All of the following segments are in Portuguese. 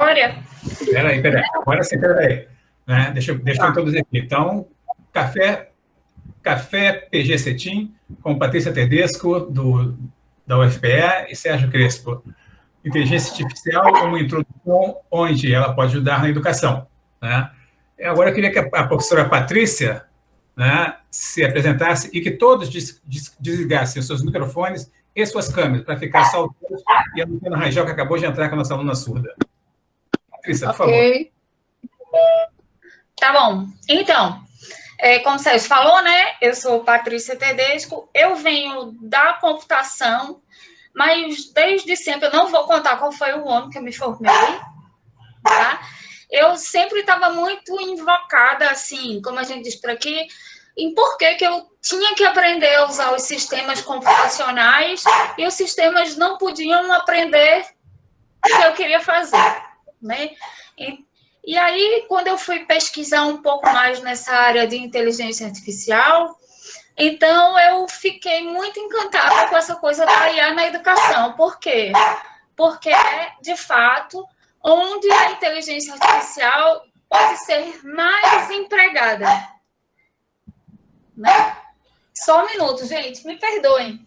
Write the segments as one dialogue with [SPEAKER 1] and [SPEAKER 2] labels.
[SPEAKER 1] Olha.
[SPEAKER 2] Peraí. Agora sim, peraí. Né? Deixa eu introduzir aqui. Então, Café PG Cetim, com Patrícia Tedesco, da UFPE, e Sérgio Crespo. Inteligência Artificial, uma introdução onde ela pode ajudar na educação. Né? Agora, eu queria que a professora Patrícia, né, se apresentasse e que todos desligassem os seus microfones e suas câmeras, para ficar só o texto e a Luciana Rangel, que acabou de entrar com a nossa aluna surda. Patrícia, por favor.
[SPEAKER 1] Tá bom. Então, como o Sérgio falou, né? Eu sou Patrícia Tedesco, eu venho da computação, mas desde sempre, eu não vou contar qual foi o ano que eu me formei, tá? Eu sempre estava muito invocada, assim, como a gente diz por aqui, em por que eu tinha que aprender a usar os sistemas computacionais e os sistemas não podiam aprender o que eu queria fazer, né? E aí, quando eu fui pesquisar um pouco mais nessa área de inteligência artificial, então eu fiquei muito encantada com essa coisa da IA na educação. Por quê? Porque é, de fato, onde a inteligência artificial pode ser mais empregada. Né? Só um minuto, gente, me perdoem.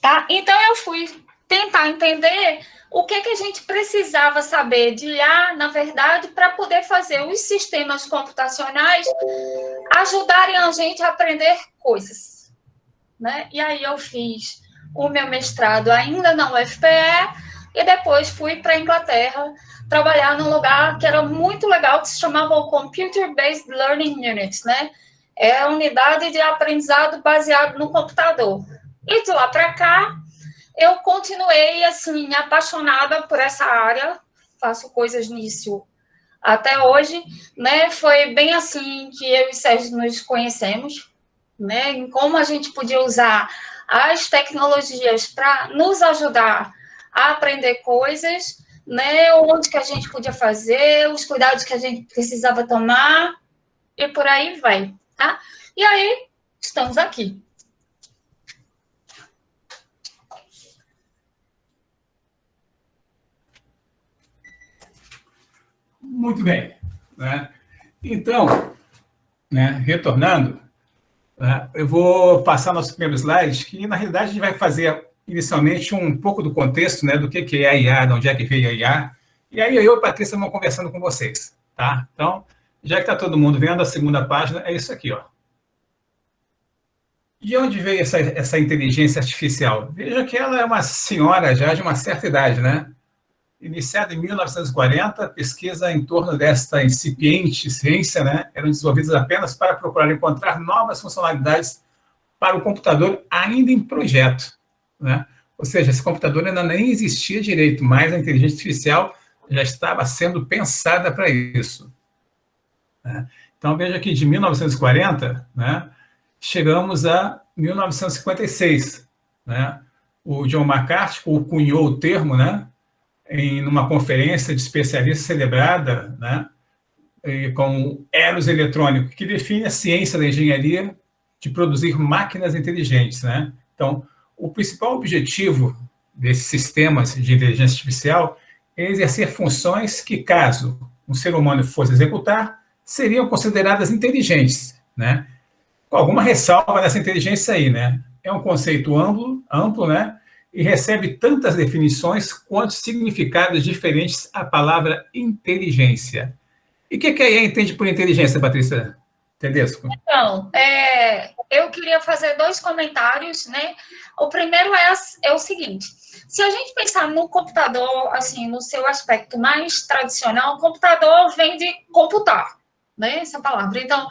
[SPEAKER 1] Tá? Então, eu fui tentar entender o que a gente precisava saber de IA, na verdade, para poder fazer os sistemas computacionais ajudarem a gente a aprender coisas. Né? E aí eu fiz o meu mestrado ainda na UFPE e depois fui para a Inglaterra trabalhar num lugar que era muito legal, que se chamava o Computer Based Learning Unit, né? É a unidade de aprendizado baseado no computador. E de lá para cá, eu continuei, assim, apaixonada por essa área, faço coisas nisso até hoje, né? Foi bem assim que eu e Sérgio nos conhecemos, né? Em como a gente podia usar as tecnologias para nos ajudar a aprender coisas, né? Onde que a gente podia fazer, os cuidados que a gente precisava tomar, e por aí vai, tá? E aí, estamos aqui.
[SPEAKER 2] Muito bem. Né? Então, né, retornando, né, eu vou passar nosso primeiro slide, que, na realidade, a gente vai fazer, inicialmente, um pouco do contexto, né, do que é a IA, de onde é que veio a IA, e aí eu e a Patrícia vamos conversando com vocês. Tá? Então, já que está todo mundo vendo, a segunda página é isso aqui. Ó. De onde veio essa inteligência artificial? Veja que ela é uma senhora já de uma certa idade, né? Iniciada em 1940, pesquisa em torno desta incipiente ciência, né, eram desenvolvidas apenas para procurar encontrar novas funcionalidades para o computador ainda em projeto. Né? Ou seja, esse computador ainda nem existia direito, mas a inteligência artificial já estava sendo pensada para isso. Né? Então, veja que de 1940, né, chegamos a 1956. Né? O John McCarthy cunhou o termo, né, em uma conferência de especialistas celebrada, né, com o Eros eletrônico, que define a ciência da engenharia de produzir máquinas inteligentes. Né? Então, o principal objetivo desses sistemas de inteligência artificial é exercer funções que, caso um ser humano fosse executar, seriam consideradas inteligentes, né? Com alguma ressalva nessa inteligência aí, né? É um conceito amplo, né? E recebe tantas definições quanto significados diferentes a palavra inteligência. E o que a IA entende por inteligência, Patrícia Tedesco?
[SPEAKER 1] Então, eu queria fazer 2 comentários, né? O primeiro é o seguinte: se a gente pensar no computador, assim, no seu aspecto mais tradicional, o computador vem de computar, né? Essa palavra. Então,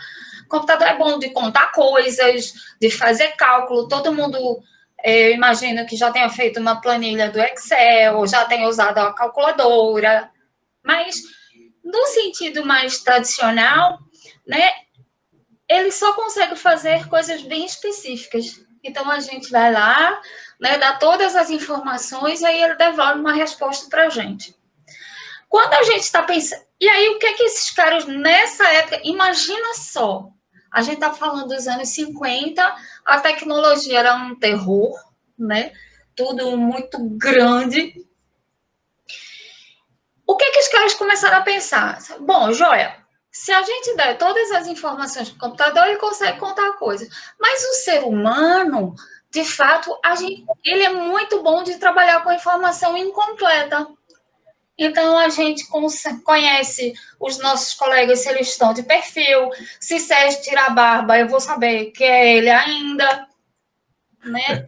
[SPEAKER 1] computador é bom de contar coisas, de fazer cálculo, todo mundo. Eu imagino que já tenha feito uma planilha do Excel, já tenha usado a calculadora, mas no sentido mais tradicional, né, ele só consegue fazer coisas bem específicas. Então a gente vai lá, né, dá todas as informações e aí ele devolve uma resposta para a gente. Quando a gente está pensando. E aí, o que esses caras, nessa época, imagina só, a gente está falando dos anos 50, a tecnologia era um terror, né? Tudo muito grande. O que os caras começaram a pensar? Bom, joia, se a gente der todas as informações para o computador, ele consegue contar coisas. Mas o ser humano, de fato, ele é muito bom de trabalhar com informação incompleta. Então, a gente conhece os nossos colegas se eles estão de perfil, se Sérgio tirar a barba, eu vou saber que é ele ainda, né?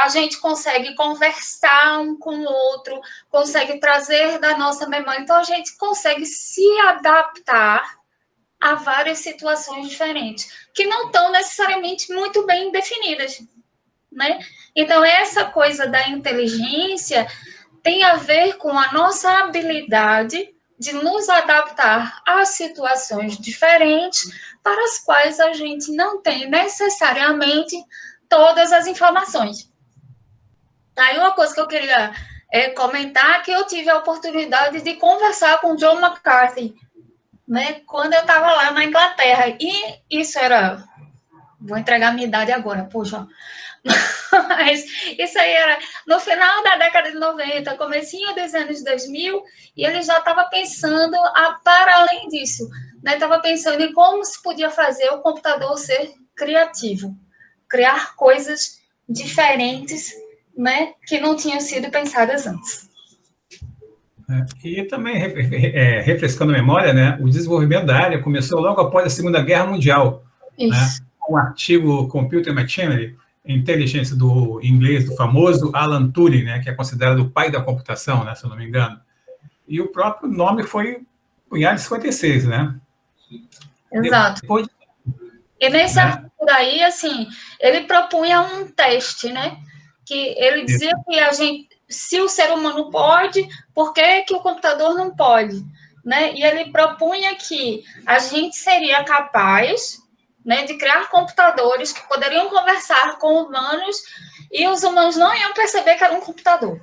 [SPEAKER 1] A gente consegue conversar um com o outro, consegue trazer da nossa memória. Então, a gente consegue se adaptar a várias situações diferentes, que não estão necessariamente muito bem definidas, né? Então, essa coisa da inteligência tem a ver com a nossa habilidade de nos adaptar a situações diferentes para as quais a gente não tem necessariamente todas as informações. Aí uma coisa que eu queria comentar, que eu tive a oportunidade de conversar com John McCarthy, né, quando eu estava lá na Inglaterra, e isso era... Vou entregar a minha idade agora, poxa. Mas isso aí era no final da década de 90, comecinho dos anos 2000, e ele já estava pensando para além disso, né? Estava pensando em como se podia fazer o computador ser criativo, criar coisas diferentes, né, que não tinham sido pensadas antes.
[SPEAKER 2] E também, refrescando a memória, né, o desenvolvimento da área começou logo após a Segunda Guerra Mundial. Isso. Né, um artigo Computer Machinery, inteligência do inglês, do famoso Alan Turing, né, que é considerado o pai da computação, né, se eu não me engano. E o próprio nome foi cunhado em 56, né?
[SPEAKER 1] Exato. Depois, e nesse artigo aí, assim, ele propunha um teste, né? Que ele dizia que a gente, se o ser humano pode, por que o computador não pode? Né? E ele propunha que a gente seria capaz, né, de criar computadores que poderiam conversar com humanos e os humanos não iam perceber que era um computador.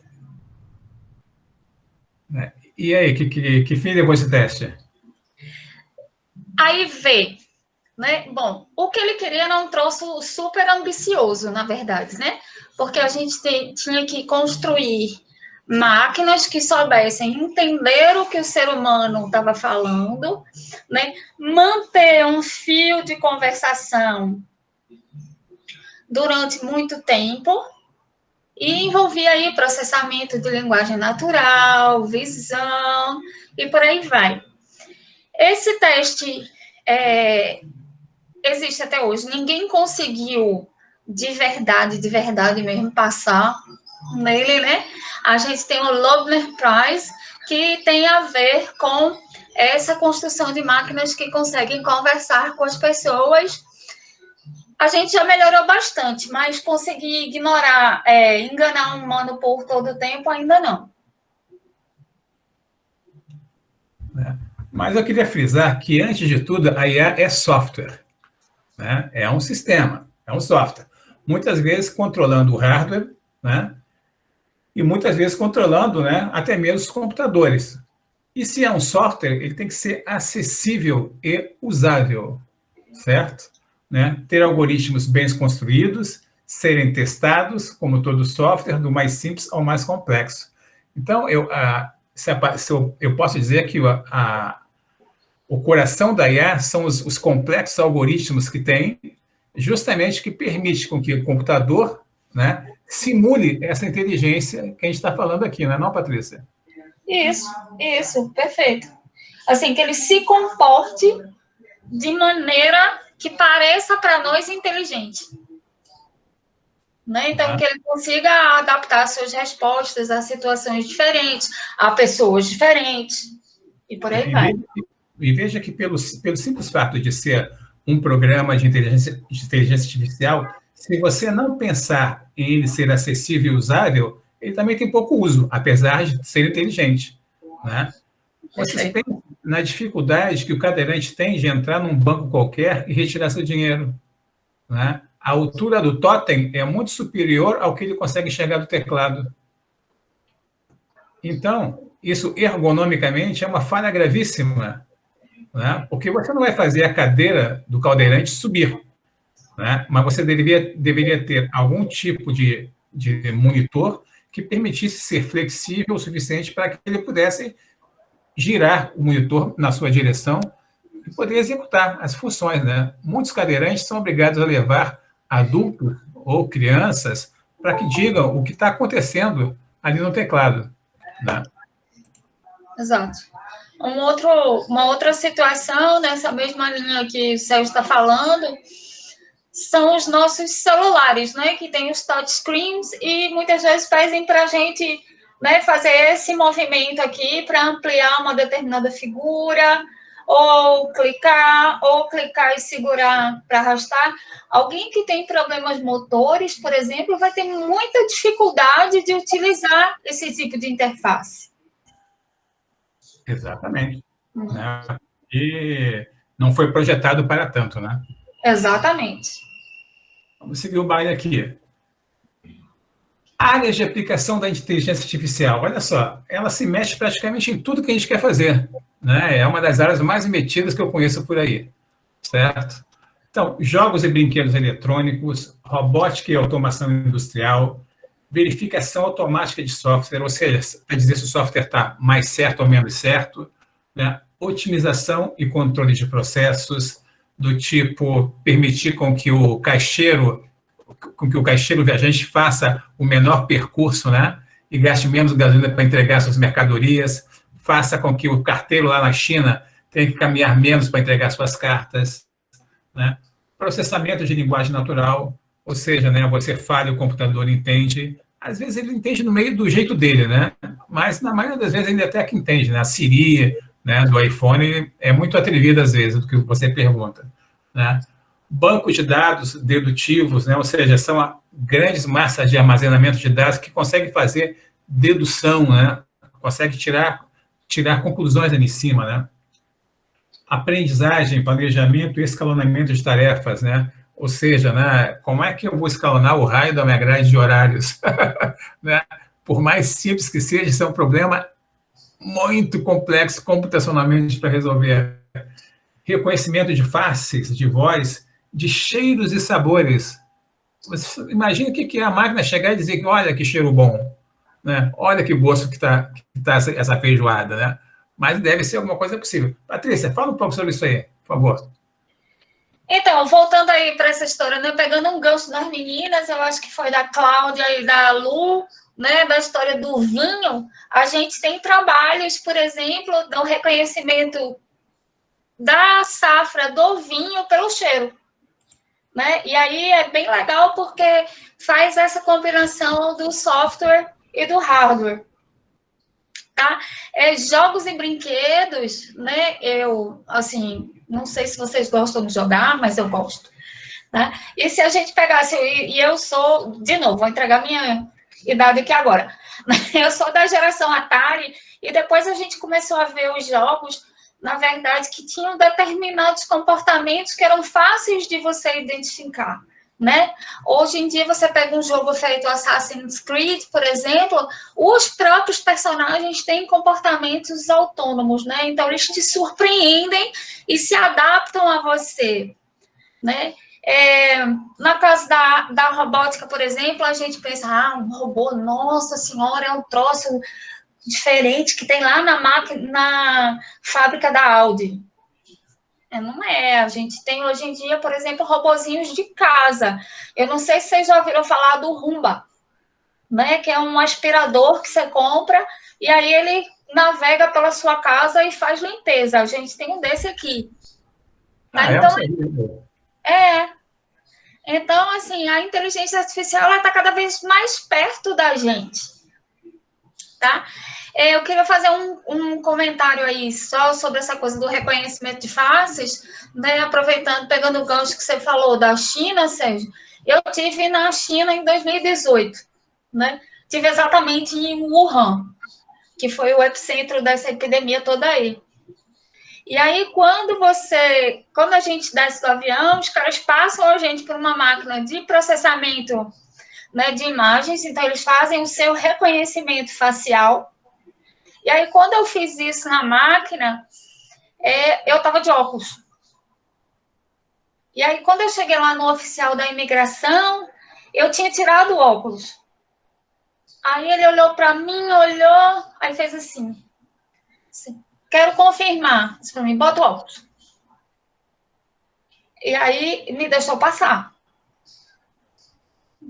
[SPEAKER 2] E aí, que fim levou esse teste?
[SPEAKER 1] Aí vê, né? Bom, o que ele queria era um troço super ambicioso, na verdade, né? Porque a gente tinha que construir máquinas que soubessem entender o que o ser humano estava falando, né? Manter um fio de conversação durante muito tempo e envolvia aí processamento de linguagem natural, visão e por aí vai. Esse teste existe até hoje. Ninguém conseguiu de verdade mesmo, passar nele, né? A gente tem o Loebner Prize, que tem a ver com essa construção de máquinas que conseguem conversar com as pessoas. A gente já melhorou bastante, mas conseguir ignorar, enganar um humano por todo o tempo, ainda não.
[SPEAKER 2] Mas eu queria frisar que, antes de tudo, a IA é software. Né? É um sistema, é um software. Muitas vezes controlando o hardware, né? E muitas vezes controlando, né, até mesmo os computadores. E se é um software, ele tem que ser acessível e usável, certo? Né? Ter algoritmos bem construídos, serem testados, como todo software, do mais simples ao mais complexo. Então, eu posso dizer que o coração da IA são os complexos algoritmos que tem, justamente que permite com que o computador, né, simule essa inteligência que a gente está falando aqui, não é não, Patrícia?
[SPEAKER 1] Isso, perfeito. Assim, que ele se comporte de maneira que pareça para nós inteligente. Né? Então, que ele consiga adaptar suas respostas a situações diferentes, a pessoas diferentes, e por aí vai.
[SPEAKER 2] E veja que pelo simples fato de ser um programa de inteligência artificial, se você não pensar em ele ser acessível e usável, ele também tem pouco uso, apesar de ser inteligente. Né? Vocês pensam na dificuldade que o cadeirante tem de entrar num banco qualquer e retirar seu dinheiro. Né? A altura do totem é muito superior ao que ele consegue enxergar do teclado. Então, isso ergonomicamente é uma falha gravíssima. Né? Porque você não vai fazer a cadeira do cadeirante subir. né? Mas você deveria ter algum tipo de monitor que permitisse ser flexível o suficiente para que ele pudesse girar o monitor na sua direção e poder executar as funções, né? Muitos cadeirantes são obrigados a levar adultos ou crianças para que digam o que está acontecendo ali no teclado, né?
[SPEAKER 1] Exato. Uma outra situação nessa mesma linha que o Sérgio está falando são os nossos celulares, né, que tem os touchscreens e muitas vezes pedem para a gente, né, fazer esse movimento aqui para ampliar uma determinada figura, ou clicar e segurar para arrastar. Alguém que tem problemas motores, por exemplo, vai ter muita dificuldade de utilizar esse tipo de interface.
[SPEAKER 2] Exatamente. Né? E não foi projetado para tanto, né?
[SPEAKER 1] Exatamente.
[SPEAKER 2] Vamos seguir o baile aqui. Áreas de aplicação da inteligência artificial. Olha só, ela se mexe praticamente em tudo que a gente quer fazer, né? É uma das áreas mais metidas que eu conheço por aí, certo? Então, jogos e brinquedos eletrônicos, robótica e automação industrial, verificação automática de software, ou seja, para dizer se o software está mais certo ou menos certo, né? Otimização e controle de processos, do tipo permitir com que o caixeiro viajante faça o menor percurso, né? E gaste menos gasolina para entregar suas mercadorias, faça com que o carteiro lá na China tenha que caminhar menos para entregar suas cartas, né? Processamento de linguagem natural, ou seja, né, você fala e o computador entende. Às vezes ele entende no meio do jeito dele, né? Mas na maioria das vezes ele até que entende, né? A Siri, né, do iPhone é muito atrevida às vezes do que você pergunta, né? Bancos de dados dedutivos, né? Ou seja, são grandes massas de armazenamento de dados que conseguem fazer dedução, né? Consegue tirar conclusões ali em cima, né? Aprendizagem, planejamento e escalonamento de tarefas, né? Ou seja, né, como é que eu vou escalonar o raio da minha grade de horários? Né? Por mais simples que seja, isso é um problema muito complexo computacionalmente para resolver. Reconhecimento de faces, de voz, de cheiros e sabores. Você imagina o que é a máquina chegar e dizer que olha que cheiro bom, né? Olha que gosto que tá essa feijoada, né? Mas deve ser alguma coisa possível. Patrícia, fala um pouco sobre isso aí, por favor.
[SPEAKER 1] Então, voltando aí para essa história, né, pegando um gancho das meninas, eu acho que foi da Cláudia e da Lu, né, da história do vinho, a gente tem trabalhos, por exemplo, do reconhecimento da safra do vinho pelo cheiro, né? E aí é bem legal porque faz essa combinação do software e do hardware. Tá? Jogos e brinquedos, né? Eu, assim, não sei se vocês gostam de jogar, mas eu gosto. Né? E se a gente pegasse, e eu sou, de novo, vou entregar minha idade aqui agora. Eu sou da geração Atari, e depois a gente começou a ver os jogos, na verdade, que tinham determinados comportamentos que eram fáceis de você identificar. Né? Hoje em dia você pega um jogo feito Assassin's Creed, por exemplo, os próprios personagens têm comportamentos autônomos, né? Então eles te surpreendem e se adaptam a você, né? Na casa da robótica, por exemplo, a gente pensa, um robô, nossa senhora, é um troço diferente que tem lá na fábrica da Audi. Não é, a gente tem hoje em dia, por exemplo, robozinhos de casa. Eu não sei se vocês já ouviram falar do Roomba, né? Que é um aspirador que você compra e aí ele navega pela sua casa e faz limpeza. A gente tem um desse aqui. Tá? Então, assim, a inteligência artificial está cada vez mais perto da gente, tá? Eu queria fazer um comentário aí só sobre essa coisa do reconhecimento de faces, né? Aproveitando, pegando o gancho que você falou da China, Sérgio. Eu tive na China em 2018, né? Tive exatamente em Wuhan, que foi o epicentro dessa epidemia toda aí. E aí, quando a gente desce do avião, os caras passam a gente por uma máquina de processamento, né, de imagens, então eles fazem o seu reconhecimento facial. E aí, quando eu fiz isso na máquina, eu estava de óculos. E aí, quando eu cheguei lá no oficial da imigração, eu tinha tirado o óculos. Aí ele olhou para mim, olhou, aí fez assim, quero confirmar. Disse para mim, bota o óculos. E aí me deixou passar.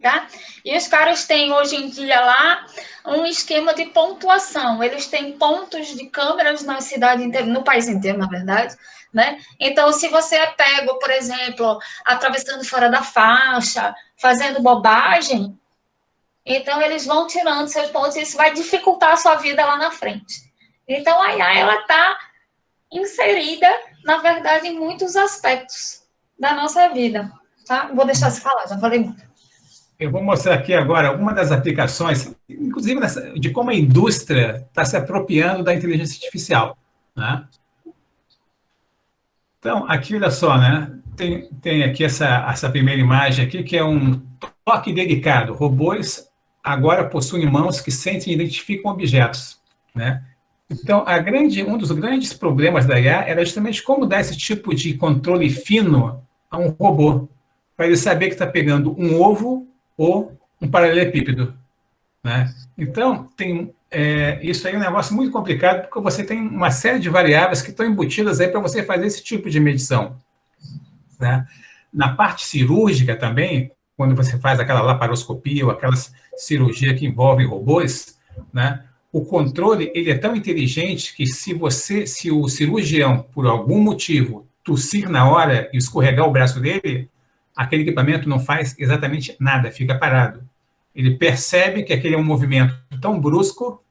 [SPEAKER 1] Tá? E os caras têm hoje em dia lá um esquema de pontuação. Eles têm pontos de câmeras na cidade inteira, no país inteiro, na verdade, né? Então, se você é pego, por exemplo, atravessando fora da faixa, fazendo bobagem, então eles vão tirando seus pontos e isso vai dificultar a sua vida lá na frente. Então, a IA, ela está inserida, na verdade, em muitos aspectos da nossa vida, tá? Vou deixar você falar, já falei muito.
[SPEAKER 2] Eu vou mostrar aqui agora uma das aplicações, inclusive de como a indústria está se apropriando da inteligência artificial, né? Então, aqui, olha só, né? Tem aqui essa primeira imagem aqui, que é um toque delicado. Robôs agora possuem mãos que sentem e identificam objetos, né? Então, um dos grandes problemas da IA era justamente como dar esse tipo de controle fino a um robô, para ele saber que está pegando um ovo ou um paralelepípedo, né? Então, isso aí é um negócio muito complicado, porque você tem uma série de variáveis que estão embutidas aí para você fazer esse tipo de medição, né? Na parte cirúrgica também, quando você faz aquela laparoscopia ou aquelas cirurgia que envolvem robôs, né? O controle ele é tão inteligente que se o cirurgião, por algum motivo, tossir na hora e escorregar o braço dele, aquele equipamento não faz exatamente nada, fica parado. Ele percebe que aquele é um movimento tão brusco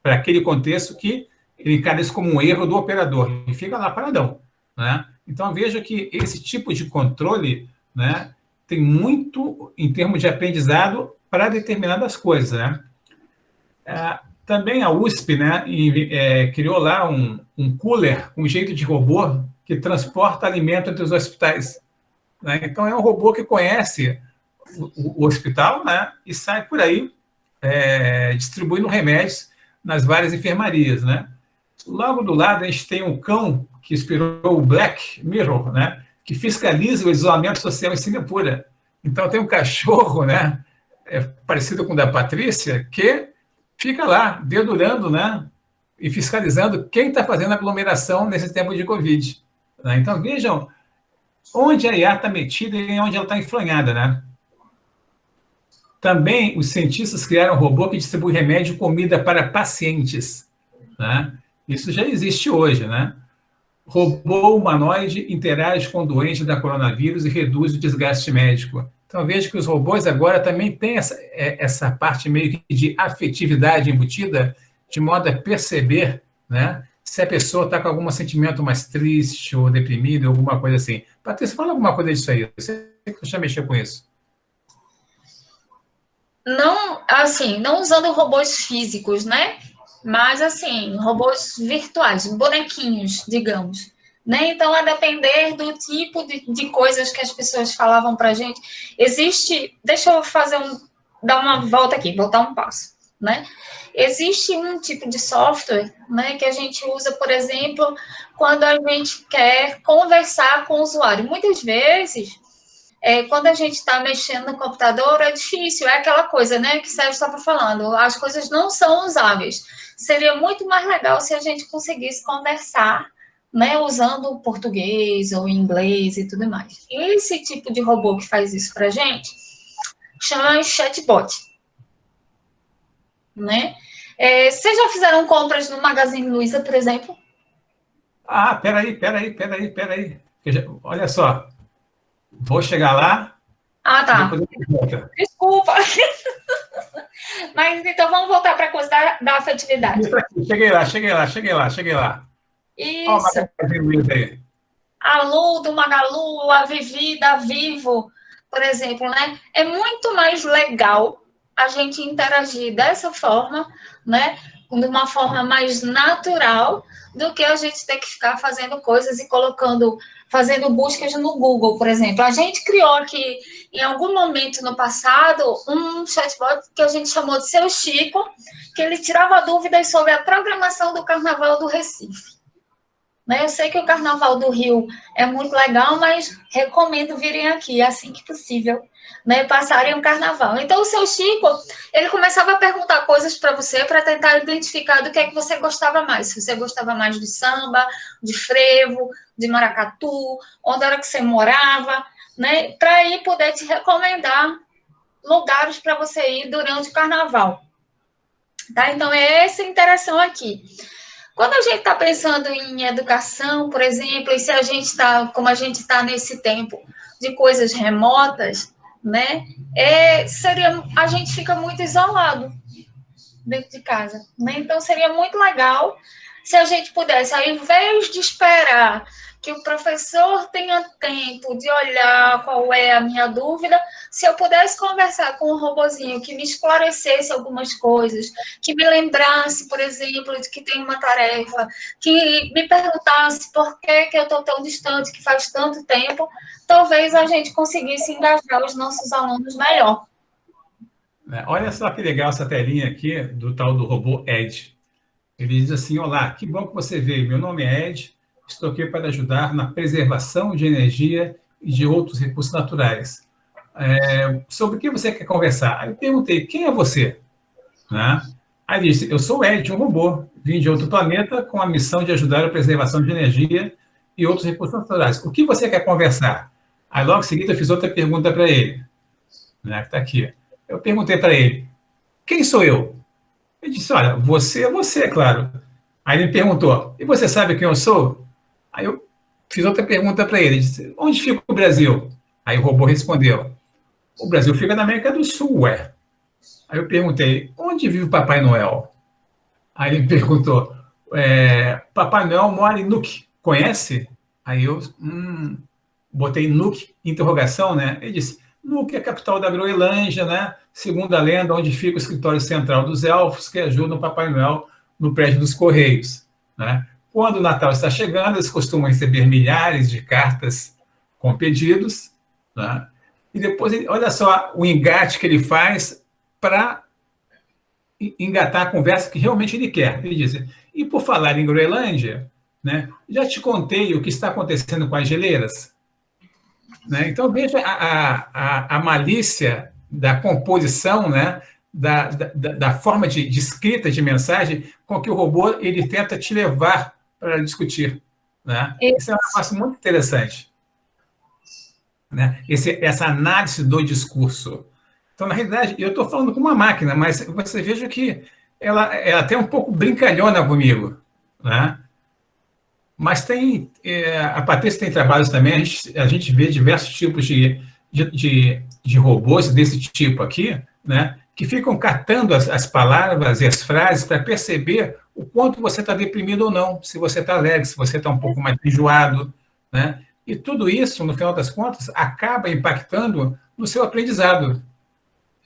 [SPEAKER 2] para aquele contexto que ele encara isso como um erro do operador e fica lá paradão, né? Então, veja que esse tipo de controle, né, tem muito em termos de aprendizado para determinadas coisas, né? Também a USP, né, criou lá um cooler com jeito de robô que transporta alimento entre os hospitais, né? Então, é um robô que conhece o hospital, né, e sai por aí distribuindo remédios nas várias enfermarias, né? Logo do lado, a gente tem um cão que inspirou o Black Mirror, né, que fiscaliza o isolamento social em Singapura. Então, tem um cachorro, né, parecido com o da Patrícia, que fica lá, dedurando, né, e fiscalizando quem está fazendo aglomeração nesse tempo de Covid, né? Então, vejam onde a IA está metida e onde ela está enfranhada, né? Também os cientistas criaram um robô que distribui remédio e comida para pacientes, né? Isso já existe hoje, né? Robô humanoide interage com o doente da coronavírus e reduz o desgaste médico. Então, veja que os robôs agora também têm essa parte meio que de afetividade embutida, de modo a perceber, né, se a pessoa está com algum sentimento mais triste ou deprimido, alguma coisa assim. Patrícia, fala alguma coisa disso aí. Você que já mexeu com isso.
[SPEAKER 1] Não, assim, não usando robôs físicos, né? Mas, assim, robôs virtuais, bonequinhos, digamos. Né? Então, a depender do tipo de coisas que as pessoas falavam para a gente, existe. Deixa eu dar uma volta aqui, voltar um passo. Né? Existe um tipo de software, né, que a gente usa, por exemplo, quando a gente quer conversar com o usuário. Muitas vezes, quando a gente está mexendo no computador, é difícil, é aquela coisa, né, que o Sérgio estava falando, as coisas não são usáveis. Seria muito mais legal se a gente conseguisse conversar, né, usando português ou inglês e tudo mais. E esse tipo de robô que faz isso para a gente chama chatbot, né? Vocês já fizeram compras no Magazine Luiza, por exemplo?
[SPEAKER 2] Ah, peraí. Olha só, vou chegar lá.
[SPEAKER 1] Ah, tá. Desculpa. Mas então vamos voltar para a coisa da afetividade.
[SPEAKER 2] Cheguei lá.
[SPEAKER 1] Isso. A Lu do Magalu, a Vivi da Vivo, por exemplo, né? É muito mais legal a gente interagir dessa forma, né? De uma forma mais natural do que a gente ter que ficar fazendo coisas e fazendo buscas no Google, por exemplo. A gente criou aqui, em algum momento no passado, um chatbot que a gente chamou de Seu Chico, que ele tirava dúvidas sobre a programação do Carnaval do Recife. né? Eu sei que o Carnaval do Rio é muito legal, mas recomendo virem aqui, assim que possível, né? Passarem o Carnaval. Então, o seu Chico, ele começava a perguntar coisas para você, para tentar identificar do que é que você gostava mais. Se você gostava mais de samba, de frevo, de maracatu, onde era que você morava, né? Para aí poder te recomendar lugares para você ir durante o Carnaval. Tá? Então, é essa a interação aqui. Quando a gente está pensando em educação, por exemplo, e se a gente está, como a gente está nesse tempo de coisas remotas, né? A gente fica muito isolado dentro de casa, né? Então seria muito legal se a gente pudesse, ao invés de esperar que o professor tenha tempo de olhar qual é a minha dúvida, se eu pudesse conversar com um robozinho que me esclarecesse algumas coisas, que me lembrasse, por exemplo, de que tem uma tarefa, que me perguntasse por que eu estou tão distante, que faz tanto tempo, talvez a gente conseguisse engajar os nossos alunos melhor.
[SPEAKER 2] Olha só que legal essa telinha aqui do tal do robô Ed. Ele diz assim: olá, que bom que você veio. Meu nome é Ed, estou aqui para ajudar na preservação de energia e de outros recursos naturais. Sobre o que você quer conversar? Aí eu perguntei: quem é você? Né? Aí ele disse: eu sou o Ed, um robô, vim de outro planeta com a missão de ajudar a preservação de energia e outros recursos naturais. O que você quer conversar? Aí logo em seguida eu fiz outra pergunta para ele, né, que está aqui. Eu perguntei para ele: quem sou eu? Ele disse: olha, você é você, claro. Aí ele me perguntou: e você sabe quem eu sou? Aí eu fiz outra pergunta para ele. Ele disse: onde fica o Brasil? Aí o robô respondeu: o Brasil fica na América do Sul, ué. Aí eu perguntei: onde vive o Papai Noel? Aí ele me perguntou: Papai Noel mora em Nuuk, conhece? Aí eu botei Nuuk, interrogação, né? Ele disse: Nuuk é a capital da Groenlândia, né? Segundo a lenda, onde fica o escritório central dos elfos, que ajudam o Papai Noel no prédio dos Correios, né? Quando o Natal está chegando, eles costumam receber milhares de cartas com pedidos, né? E depois, olha só o engate que ele faz para engatar a conversa que realmente ele quer. Ele diz: e por falar em Groenlândia, né, já te contei o que está acontecendo com as geleiras? Né? Então, veja a malícia da composição, né, da forma de escrita de mensagem com que o robô ele tenta te levar para discutir. Né? Isso é um negócio muito interessante. Né? Essa análise do discurso. Então, na realidade, eu estou falando com uma máquina, mas você veja que ela é até um pouco brincalhona comigo. Né? Mas a Patrícia tem trabalhos também, a gente vê diversos tipos de robôs desse tipo aqui, né, que ficam catando as palavras e as frases para perceber o quanto você está deprimido ou não, se você está alegre, se você está um pouco mais enjoado. Né? E tudo isso, no final das contas, acaba impactando no seu aprendizado.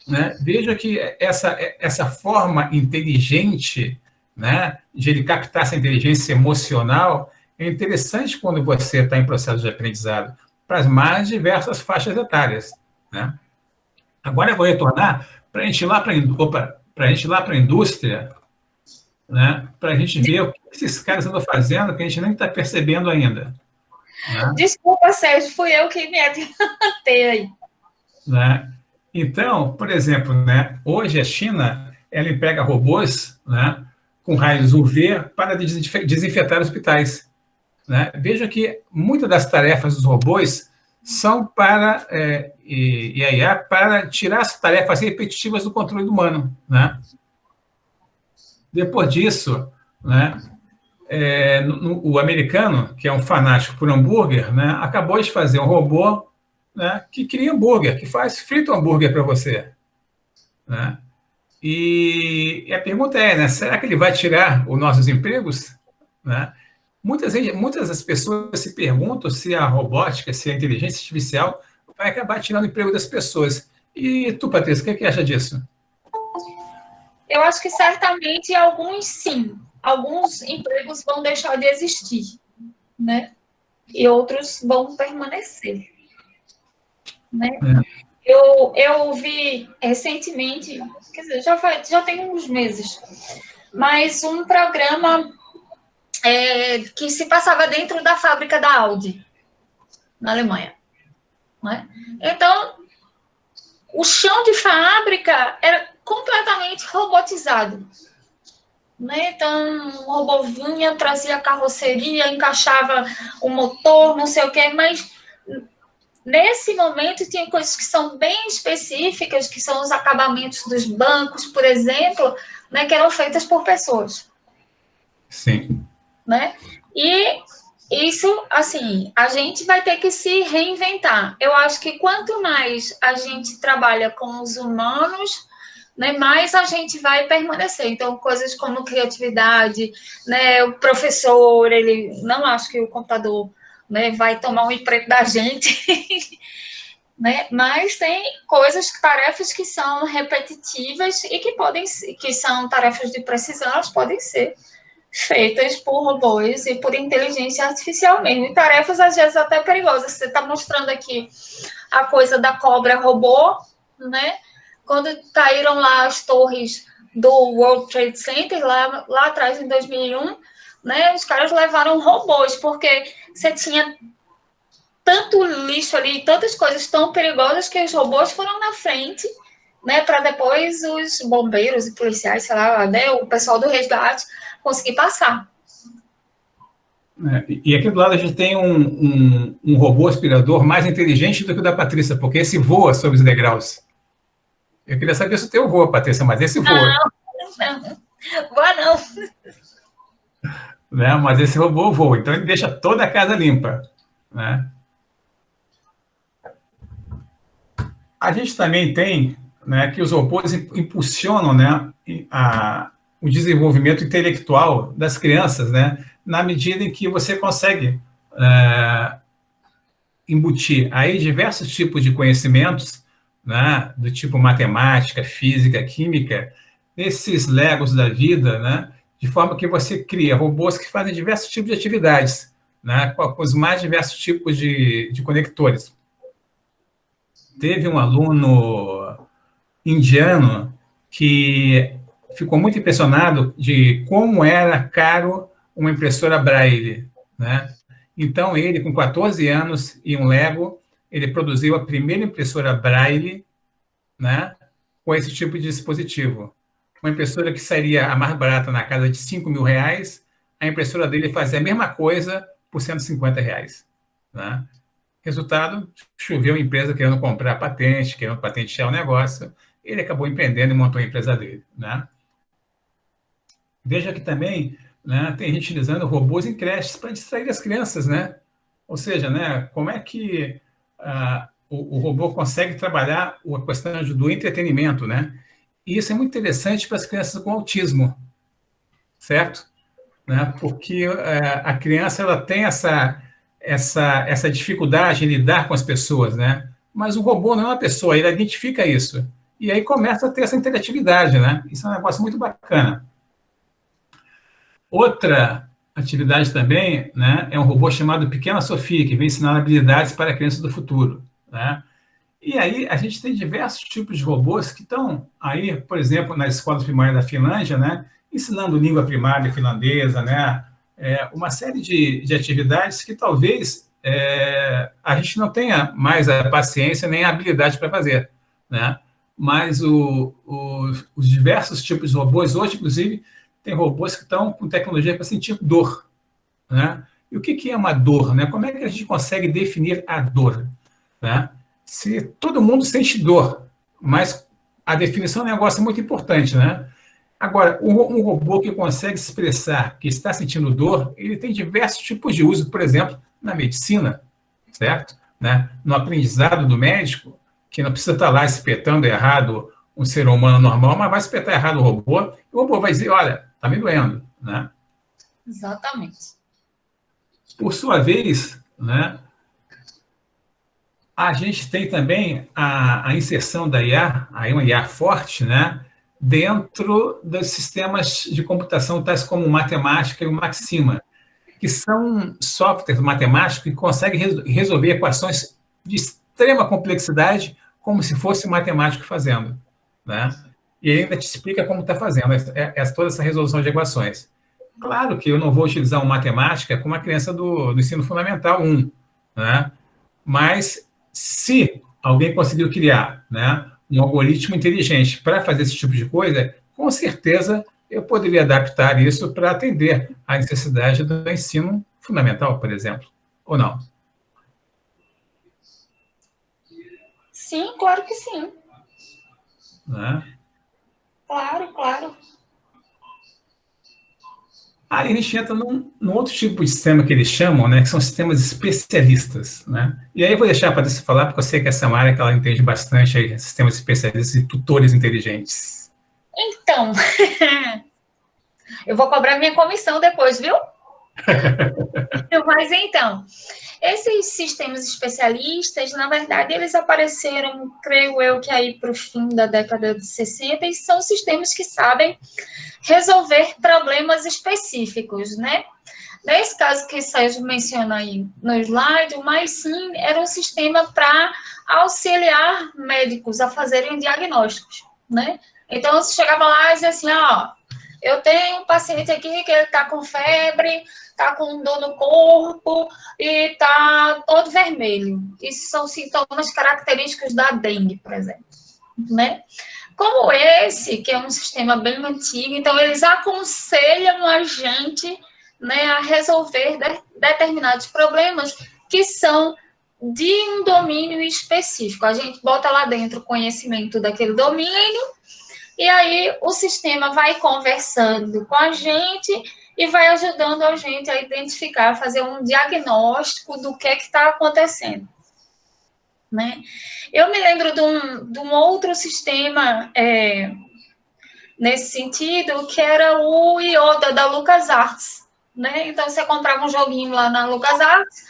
[SPEAKER 2] Né? Veja que essa forma inteligente, né, de ele captar essa inteligência emocional é interessante quando você está em processo de aprendizado para as mais diversas faixas etárias. Né? Agora eu vou retornar para a gente ir lá para a indústria, né, para a gente ver o que esses caras andam fazendo que a gente nem está percebendo ainda. Né?
[SPEAKER 1] Desculpa, Sérgio, fui eu que me adiantei aí.
[SPEAKER 2] Né? Então, por exemplo, né, hoje a China ela emprega robôs, né, com raios UV para desinfetar hospitais. Né? Veja que muitas das tarefas dos robôs são para IA para tirar as tarefas repetitivas do controle humano. Né? Depois disso, né, o americano, que é um fanático por hambúrguer, né, acabou de fazer um robô, né, que cria hambúrguer, que frita hambúrguer para você. Né? E a pergunta é, né, será que ele vai tirar os nossos empregos? Né? Muitas das pessoas se perguntam se a robótica, se a inteligência artificial vai acabar tirando o emprego das pessoas. E tu, Patrícia, o que acha disso?
[SPEAKER 1] Eu acho que certamente alguns sim. Alguns empregos vão deixar de existir, né? E outros vão permanecer. Né? Eu vi recentemente, quer dizer, já tem uns meses, mas um programa que se passava dentro da fábrica da Audi, na Alemanha. Né? Então, o chão de fábrica era completamente robotizado. Né? Então, o robô vinha, trazia a carroceria, encaixava o motor, não sei o quê, mas nesse momento tem coisas que são bem específicas, que são os acabamentos dos bancos, por exemplo, né, que eram feitas por pessoas.
[SPEAKER 2] Sim.
[SPEAKER 1] Né? E isso, assim, a gente vai ter que se reinventar. Eu acho que quanto mais a gente trabalha com os humanos, né, mais a gente vai permanecer. Então, coisas como criatividade, né, o professor, ele não acho que o computador, né, vai tomar um emprego da gente, né, mas tem coisas, tarefas que são repetitivas e que são tarefas de precisão, elas podem ser feitas por robôs e por inteligência artificial mesmo. E tarefas, às vezes, até perigosas. Você está mostrando aqui a coisa da cobra robô, né? Quando caíram lá as torres do World Trade Center, lá atrás, em 2001, né? Os caras levaram robôs, porque você tinha tanto lixo ali, tantas coisas tão perigosas que os robôs foram na frente, né? Para depois os bombeiros e policiais, sei lá, né? O pessoal do resgate conseguir passar.
[SPEAKER 2] E aqui do lado a gente tem um robô aspirador mais inteligente do que o da Patrícia, porque esse voa sobre os degraus. Eu queria saber se o teu voa, Patrícia, mas esse voa.
[SPEAKER 1] Não, voa não.
[SPEAKER 2] Né? Mas esse robô voa, então ele deixa toda a casa limpa. Né? A gente também tem, né, que os robôs impulsionam, né, o desenvolvimento intelectual das crianças, né, na medida em que você consegue embutir aí diversos tipos de conhecimentos, né, do tipo matemática, física, química, nesses legos da vida, né, de forma que você cria robôs que fazem diversos tipos de atividades, né, com os mais diversos tipos de conectores. Teve um aluno indiano que ficou muito impressionado de como era caro uma impressora Braille, né? Então, ele, com 14 anos e um Lego, ele produziu a primeira impressora Braille, né, com esse tipo de dispositivo. Uma impressora que seria a mais barata na casa de R$5.000, a impressora dele fazia a mesma coisa por R$150. Né? Resultado, choveu a empresa querendo comprar patente, querendo patentear o negócio. Ele acabou empreendendo e montou a empresa dele. Né? Veja que também, né, tem gente utilizando robôs em creches para distrair as crianças. Né? Ou seja, né, como é que o robô consegue trabalhar a questão do entretenimento, né? E isso é muito interessante para as crianças com autismo, certo? Né? Porque a criança ela tem essa dificuldade em lidar com as pessoas, né? Mas o robô não é uma pessoa, ele identifica isso. E aí começa a ter essa interatividade, né? Isso é um negócio muito bacana. Outra atividade também, né, é um robô chamado Pequena Sofia, que vem ensinar habilidades para crianças do futuro. Né? E aí a gente tem diversos tipos de robôs que estão aí, por exemplo, nas escolas primárias da Finlândia, né, ensinando língua primária finlandesa, né, uma série de atividades que talvez a gente não tenha mais a paciência nem a habilidade para fazer. Né? Mas os diversos tipos de robôs, hoje, inclusive, tem robôs que estão com tecnologia para sentir dor. Né? E o que é uma dor? Né? Como é que a gente consegue definir a dor? Né? Se todo mundo sente dor, mas a definição é um negócio muito importante, né? Agora, um robô que consegue expressar que está sentindo dor, ele tem diversos tipos de uso, por exemplo, na medicina, certo? Né? No aprendizado do médico, que não precisa estar lá espetando errado um ser humano normal, mas vai espetar errado o robô, e o robô vai dizer, olha, está me doendo, né?
[SPEAKER 1] Exatamente.
[SPEAKER 2] Por sua vez, né, a gente tem também a inserção da IA, aí uma IA forte, né, dentro dos sistemas de computação, tais como o Matemática e o Maxima, que são softwares matemáticos que conseguem resolver equações de extrema complexidade como se fosse um matemático fazendo. Né? E ainda te explica como está fazendo toda essa resolução de equações. Claro que eu não vou utilizar uma matemática com uma criança do ensino fundamental 1, né? Mas se alguém conseguiu criar, né, um algoritmo inteligente para fazer esse tipo de coisa, com certeza eu poderia adaptar isso para atender à necessidade do ensino fundamental, por exemplo, ou não?
[SPEAKER 1] Sim, claro que sim.
[SPEAKER 2] Né?
[SPEAKER 1] Claro, claro.
[SPEAKER 2] Aí a gente entra num outro tipo de sistema que eles chamam, né, que são sistemas especialistas, né? E aí eu vou deixar a Patrícia falar, porque eu sei que essa é uma área que ela entende bastante aí, sistemas especialistas e tutores inteligentes.
[SPEAKER 1] Então, eu vou cobrar minha comissão depois, viu? Mas então, esses sistemas especialistas, na verdade, eles apareceram, creio eu, que aí para o fim da década de 60, e são sistemas que sabem resolver problemas específicos, né? Nesse caso que Sérgio menciona aí no slide, o MySim era um sistema para auxiliar médicos a fazerem diagnósticos, né? Então, você chegava lá e dizia assim, ó, eu tenho um paciente aqui que ele está com febre, está com dor no corpo e está todo vermelho. Isso são sintomas característicos da dengue, por exemplo, né? Como esse, que é um sistema bem antigo, então eles aconselham a gente, né, a resolver determinados problemas que são de um domínio específico. A gente bota lá dentro o conhecimento daquele domínio e aí o sistema vai conversando com a gente e vai ajudando a gente a identificar, fazer um diagnóstico do que está acontecendo. Né? Eu me lembro de um outro sistema nesse sentido, que era o Yoda da LucasArts. Né? Então, você comprava um joguinho lá na LucasArts,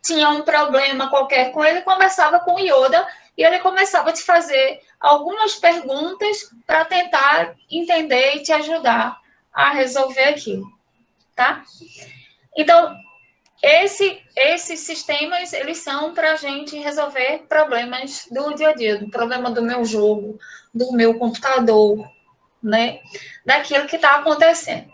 [SPEAKER 1] tinha um problema qualquer com ele, conversava com o Yoda e ele começava a te fazer algumas perguntas para tentar entender e te ajudar a resolver aquilo. Tá? Então, esses sistemas, eles são para a gente resolver problemas do dia a dia, do problema do meu jogo, do meu computador, né? Daquilo que está acontecendo.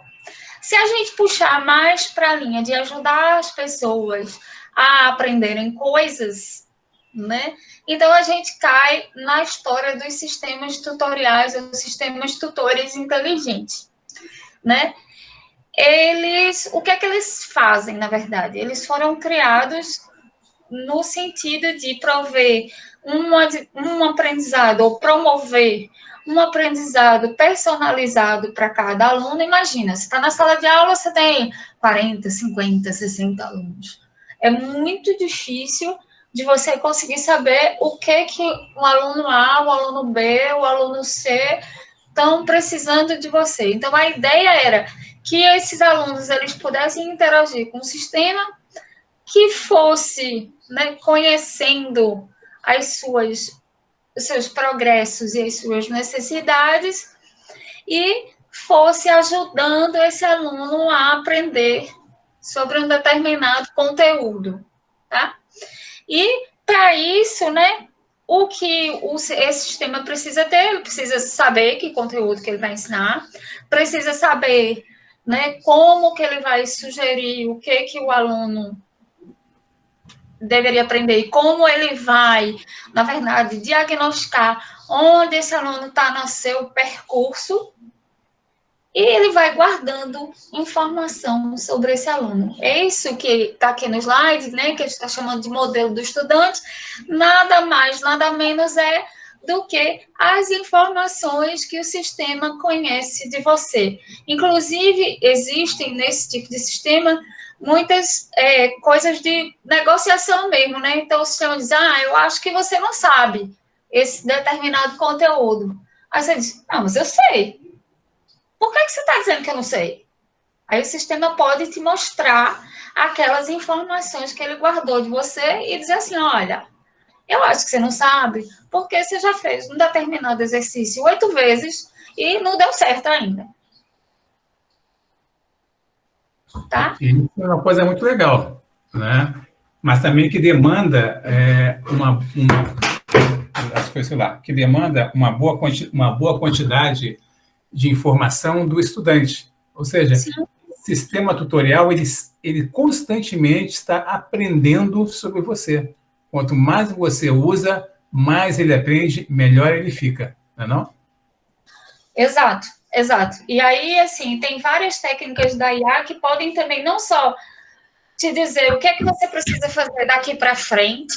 [SPEAKER 1] Se a gente puxar mais para a linha de ajudar as pessoas a aprenderem coisas, né? Então, a gente cai na história dos sistemas tutoriais, ou sistemas tutores inteligentes, né? O que é que eles fazem, na verdade? Eles foram criados no sentido de prover um aprendizado, ou promover um aprendizado personalizado para cada aluno. Imagina, você está na sala de aula, você tem 40, 50, 60 alunos. É muito difícil de você conseguir saber o que o aluno A, o aluno B, o aluno C estão precisando de você. Então, a ideia era que esses alunos eles pudessem interagir com o sistema que fosse, né, conhecendo os seus progressos e as suas necessidades e fosse ajudando esse aluno a aprender sobre um determinado conteúdo, tá? E para isso, né, o que esse sistema precisa ter, ele precisa saber que conteúdo que ele vai ensinar, precisa saber, né, como que ele vai sugerir o que o aluno deveria aprender e como ele vai, na verdade, diagnosticar onde esse aluno está no seu percurso e ele vai guardando informação sobre esse aluno. É isso que está aqui no slide, né, que a gente está chamando de modelo do estudante, nada mais, nada menos é do que as informações que o sistema conhece de você. Inclusive, existem nesse tipo de sistema muitas coisas de negociação mesmo, né? Então, o sistema diz, eu acho que você não sabe esse determinado conteúdo. Aí você diz, não, mas eu sei. Por que você está dizendo que eu não sei? Aí o sistema pode te mostrar aquelas informações que ele guardou de você e dizer assim, olha, eu acho que você não sabe, porque você já fez um determinado exercício 8 vezes e não deu certo ainda. Tá?
[SPEAKER 2] Isso é uma coisa muito legal, né? Mas também que demanda que demanda uma boa quantidade de informação do estudante. Ou seja, sistema tutorial, ele constantemente está aprendendo sobre você. Quanto mais você usa, mais ele aprende, melhor ele fica, não é não?
[SPEAKER 1] Exato, exato. E aí, assim, tem várias técnicas da IA que podem também não só te dizer o que é que você precisa fazer daqui para frente,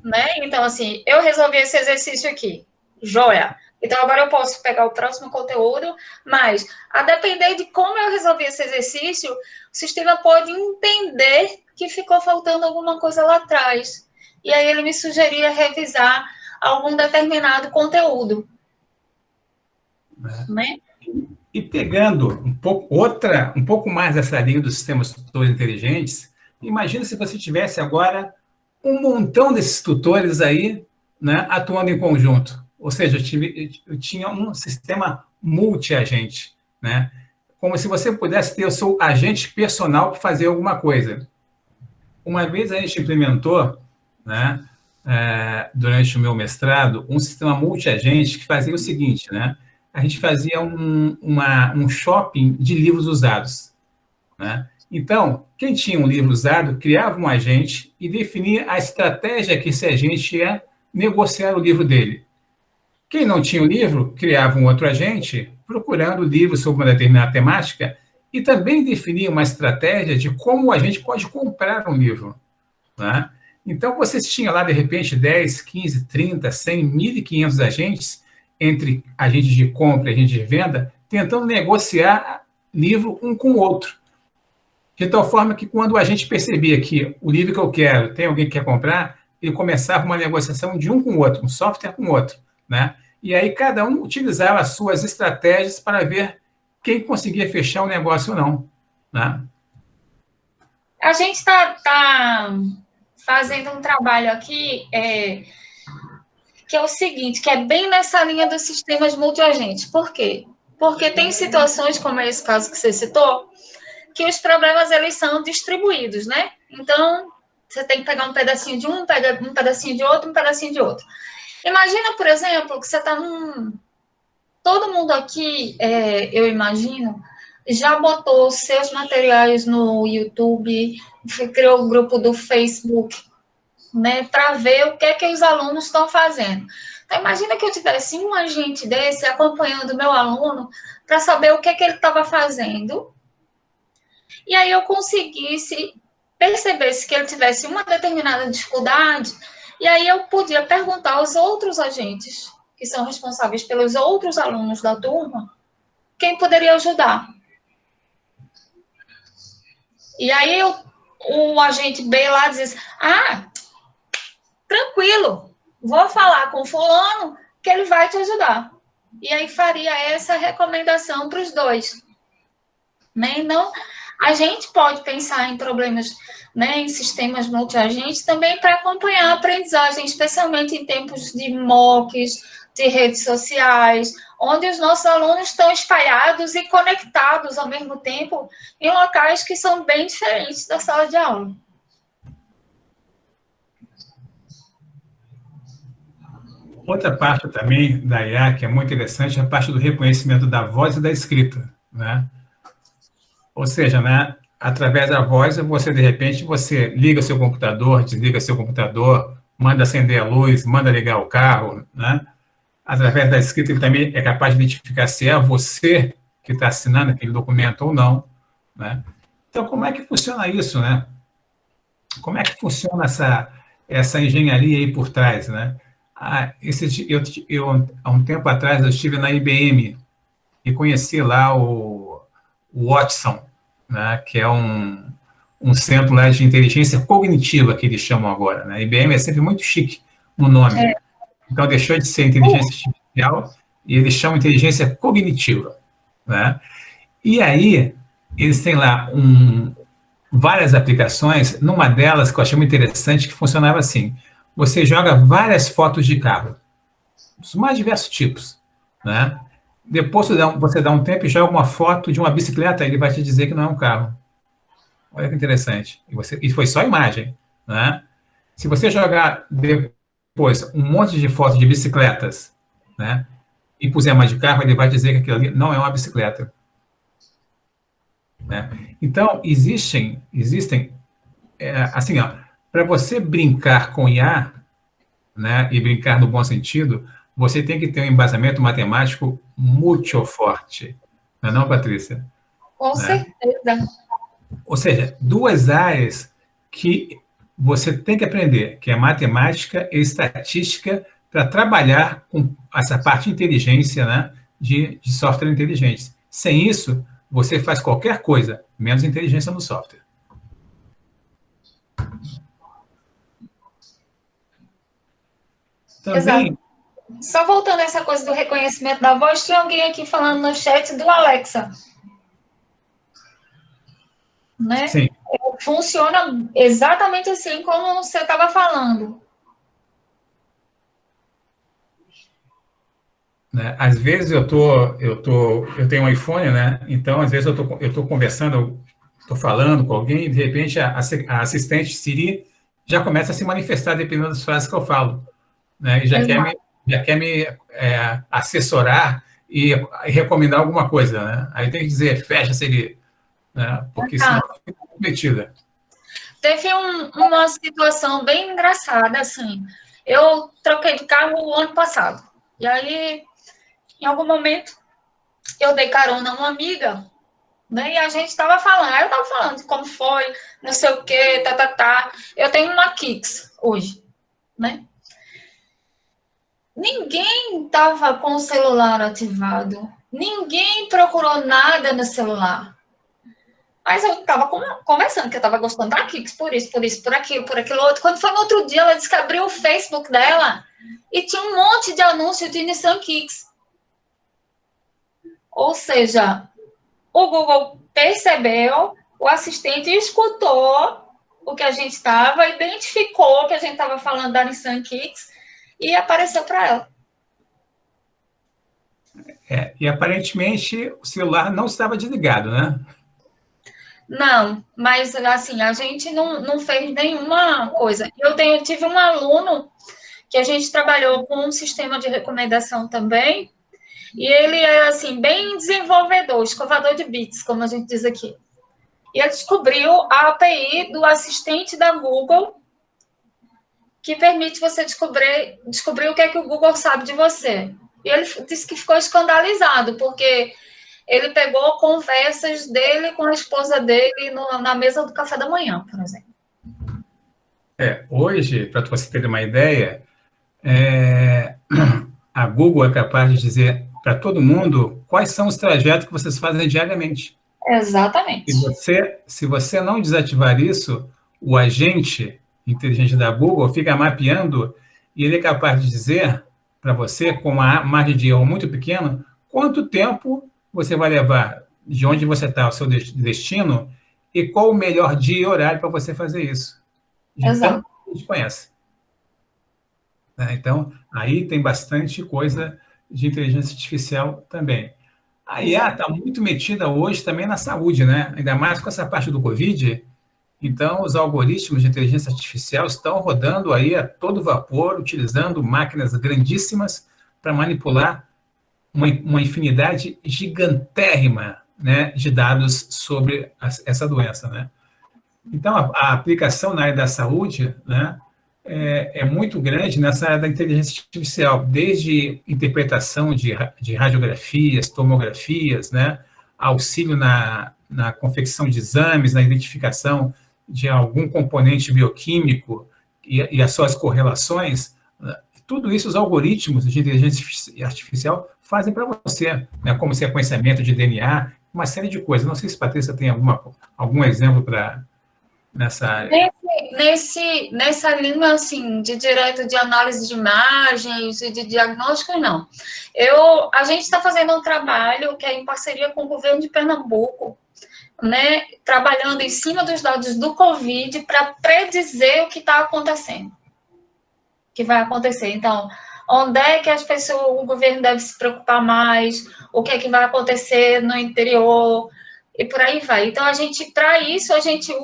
[SPEAKER 1] né? Então, assim, eu resolvi esse exercício aqui, joia. Então, agora eu posso pegar o próximo conteúdo, mas, a depender de como eu resolvi esse exercício, o sistema pode entender que ficou faltando alguma coisa lá atrás. E aí ele me sugeria revisar algum determinado conteúdo. Né?
[SPEAKER 2] E pegando um pouco mais dessa linha dos sistemas tutores inteligentes, imagina se você tivesse agora um montão desses tutores aí, né, atuando em conjunto. Ou seja, eu tinha um sistema multi-agente, né? Como se você pudesse ter o seu agente personal para fazer alguma coisa. Uma vez a gente implementou, né, durante o meu mestrado, um sistema multi-agente que fazia o seguinte, né? A gente fazia um shopping de livros usados, né? Então, quem tinha um livro usado criava um agente e definia a estratégia que esse agente ia negociar o livro dele. Quem não tinha o livro, criava um outro agente procurando livros sobre uma determinada temática e também definia uma estratégia de como o agente pode comprar um livro, né? Então, vocês tinham lá, de repente, 10, 15, 30, 100, 1.500 agentes entre agentes de compra e agentes de venda, tentando negociar livro um com o outro. De tal forma que, quando a gente percebia que o livro que eu quero tem alguém que quer comprar, ele começava uma negociação de um com o outro, um software com o outro, né? E aí cada um utilizava as suas estratégias para ver quem conseguia fechar o negócio ou não, né?
[SPEAKER 1] A gente está fazendo um trabalho aqui que é o seguinte, que é bem nessa linha dos sistemas multiagentes. Por quê? Porque tem situações, como é esse caso que você citou, que os problemas, eles são distribuídos, né? Então, você tem que pegar um pedacinho de um, pega um pedacinho de outro, um pedacinho de outro. Imagina, por exemplo, que você está Todo mundo aqui, eu imagino, já botou seus materiais no YouTube, criou o grupo do Facebook, né, para ver o que é que os alunos estão fazendo. Então, imagina que eu tivesse um agente desse acompanhando o meu aluno para saber o que é que ele estava fazendo, e aí eu conseguisse perceber se que ele tivesse uma determinada dificuldade, e aí eu podia perguntar aos outros agentes, que são responsáveis pelos outros alunos da turma, quem poderia ajudar. E aí o agente B lá diz, tranquilo, vou falar com o fulano que ele vai te ajudar. E aí faria essa recomendação para os dois. Né? Então, a gente pode pensar em problemas, né, em sistemas multiagentes também para acompanhar a aprendizagem, especialmente em tempos de mocks, de redes sociais, onde os nossos alunos estão espalhados e conectados ao mesmo tempo em locais que são bem diferentes da sala de aula.
[SPEAKER 2] Outra parte também da IA que é muito interessante é a parte do reconhecimento da voz e da escrita, né? Ou seja, né, através da voz, você, de repente, você liga seu computador, desliga seu computador, manda acender a luz, manda ligar o carro, né? Através da escrita, ele também é capaz de identificar se é você que está assinando aquele documento ou não, né? Então, como é que funciona isso, né? Como é que funciona essa engenharia aí por trás, né? Há um tempo atrás, eu estive na IBM e conheci lá o Watson, né, que é um centro lá de inteligência cognitiva, que eles chamam agora, né? A IBM é sempre muito chique no nome. Então, deixou de ser inteligência artificial e eles chamam inteligência cognitiva, né? E aí, eles têm lá várias aplicações, numa delas que eu achei muito interessante, que funcionava assim: você joga várias fotos de carro, dos mais diversos tipos, né? Depois você dá um tempo e joga uma foto de uma bicicleta, ele vai te dizer que não é um carro. Olha que interessante. E foi só imagem, né? Se você jogar depois um monte de fotos de bicicletas, né, e puser mais de carro, ele vai dizer que aquilo ali não é uma bicicleta. né? Então, existem assim, ó, para você brincar com IA, né, e brincar no bom sentido, você tem que ter um embasamento matemático muito forte, não é não, Patrícia?
[SPEAKER 1] Com
[SPEAKER 2] Né?
[SPEAKER 1] certeza.
[SPEAKER 2] Ou seja, duas áreas que você tem que aprender, que é matemática e estatística, para trabalhar com essa parte de inteligência, né, de software inteligente. Sem isso, você faz qualquer coisa, menos inteligência no software.
[SPEAKER 1] Exato.
[SPEAKER 2] Também,
[SPEAKER 1] Só voltando a essa coisa do reconhecimento da voz, tinha alguém aqui falando no chat do Alexa, né?
[SPEAKER 2] sim,
[SPEAKER 1] Funciona exatamente assim como você estava falando.
[SPEAKER 2] né? Às vezes eu tenho um iPhone, né? Então às vezes eu tô conversando, estou falando com alguém, e de repente a assistente Siri já começa a se manifestar dependendo das frases que eu falo, né? E
[SPEAKER 1] Exato.
[SPEAKER 2] já quer me assessorar e recomendar alguma coisa, né? Aí tem que dizer fecha Siri, né? Porque senão fica metida.
[SPEAKER 1] Teve uma situação bem engraçada, assim. Eu troquei de carro o ano passado. E aí, em algum momento, eu dei carona a uma amiga, né? E a gente estava falando. Aí eu estava falando de como foi, não sei o quê, tá, tá, tá. Eu tenho uma Kicks hoje, né? Ninguém estava com o celular ativado. Ninguém procurou nada no celular. Mas eu estava conversando que eu estava gostando da Kicks, por isso, por aquilo outro. Quando foi no outro dia, ela descobriu o Facebook dela e tinha um monte de anúncio de Nissan Kicks. Ou seja, o Google percebeu, o assistente escutou o que a gente estava, identificou que a gente estava falando da Nissan Kicks e apareceu para ela.
[SPEAKER 2] E aparentemente o celular não estava desligado, né?
[SPEAKER 1] Não, mas assim, a gente não fez nenhuma coisa. Tive um aluno que a gente trabalhou com um sistema de recomendação também, e ele é assim, bem desenvolvedor, escovador de bits, como a gente diz aqui. E ele descobriu a API do assistente da Google, que permite você descobrir o que é que o Google sabe de você. E ele disse que ficou escandalizado, porque ele pegou conversas dele com a esposa dele na mesa do café da manhã, por exemplo.
[SPEAKER 2] Hoje, para você ter uma ideia, a Google é capaz de dizer para todo mundo quais são os trajetos que vocês fazem diariamente.
[SPEAKER 1] Exatamente.
[SPEAKER 2] Se você não desativar isso, o agente inteligente da Google fica mapeando e ele é capaz de dizer para você, com uma margem de erro muito pequena, quanto tempo você vai levar de onde você está ao seu destino e qual o melhor dia e horário para você fazer isso. De tanto
[SPEAKER 1] Exato.
[SPEAKER 2] que a gente conhece. Né? Então, aí tem bastante coisa de inteligência artificial também. A IA
[SPEAKER 1] Exato.
[SPEAKER 2] está muito metida hoje também na saúde, né? Ainda mais com essa parte do Covid. Então, os algoritmos de inteligência artificial estão rodando aí a todo vapor, utilizando máquinas grandíssimas para manipular uma infinidade gigantérrima, né, de dados sobre essa doença, né? Então, a aplicação na área da saúde, né, é muito grande nessa área da inteligência artificial, desde interpretação de radiografias, tomografias, né, auxílio na confecção de exames, na identificação de algum componente bioquímico e as suas correlações. Né, tudo isso os algoritmos de inteligência artificial fazem para você, né, como sequenciamento de DNA, uma série de coisas. Não sei se a Patrícia tem algum exemplo para nessa área.
[SPEAKER 1] Nessa linha assim, de direto de análise de imagens e de diagnóstico, não. A gente está fazendo um trabalho que é em parceria com o governo de Pernambuco, né, trabalhando em cima dos dados do Covid para predizer o que está acontecendo, que vai acontecer. Então, onde é que o governo deve se preocupar mais, o que é que vai acontecer no interior, e por aí vai. Então, para isso, a gente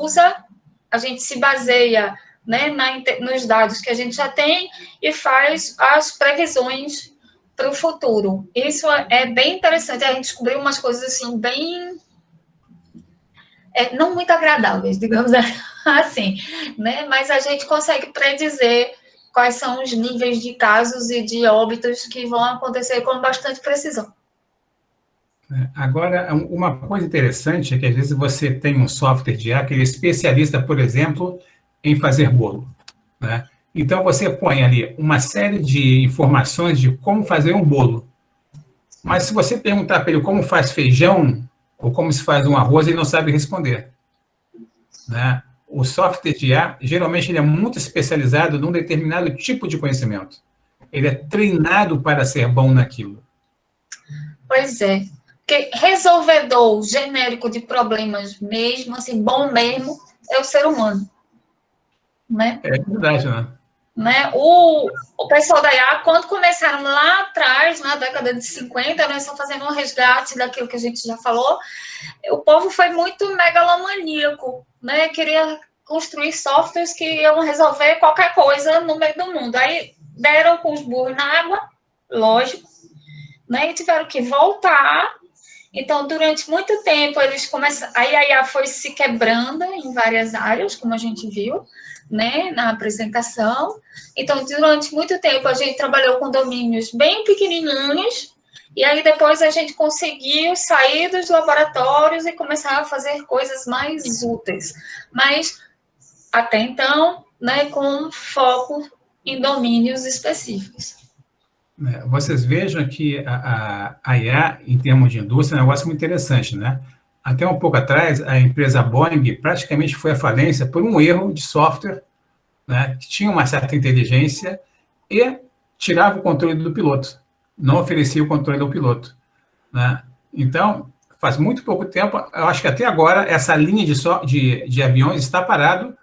[SPEAKER 1] se baseia, né, nos dados que a gente já tem e faz as previsões para o futuro. Isso é bem interessante. A gente descobriu umas coisas assim não muito agradáveis, digamos assim, né? Mas a gente consegue predizer quais são os níveis de casos e de óbitos que vão acontecer com bastante precisão.
[SPEAKER 2] Agora, uma coisa interessante é que às vezes você tem um software de IA que ele é especialista, por exemplo, em fazer bolo, né? Então você põe ali uma série de informações de como fazer um bolo. Mas se você perguntar para ele como faz feijão ou como se faz um arroz, ele não sabe responder, né? O software de IA, geralmente, ele é muito especializado num determinado tipo de conhecimento. Ele é treinado para ser bom naquilo.
[SPEAKER 1] Pois é. Porque resolvedor genérico de problemas mesmo, assim, bom mesmo, é o ser humano, né?
[SPEAKER 2] É verdade, né?
[SPEAKER 1] Né? O pessoal da IA, quando começaram lá atrás, na década de 50, nós estamos fazendo um resgate daquilo que a gente já falou, o povo foi muito megalomaníaco, né? Queria construir softwares que iam resolver qualquer coisa no meio do mundo. Aí deram com os burros na água, lógico, né? E tiveram que voltar. Então, durante muito tempo, eles começaram. A IA foi se quebrando em várias áreas, como a gente viu, né, na apresentação. Então, durante muito tempo, a gente trabalhou com domínios bem pequenininhos, e aí depois a gente conseguiu sair dos laboratórios e começar a fazer coisas mais úteis. Mas, até então, né, com foco em domínios específicos.
[SPEAKER 2] Vocês vejam que a IA, em termos de indústria, é um negócio muito interessante, né? Até um pouco atrás, a empresa Boeing praticamente foi à falência por um erro de software, né, que tinha uma certa inteligência e tirava o controle do piloto, não oferecia o controle ao piloto, né? Então, faz muito pouco tempo, eu acho que até agora, essa linha de aviões está parado,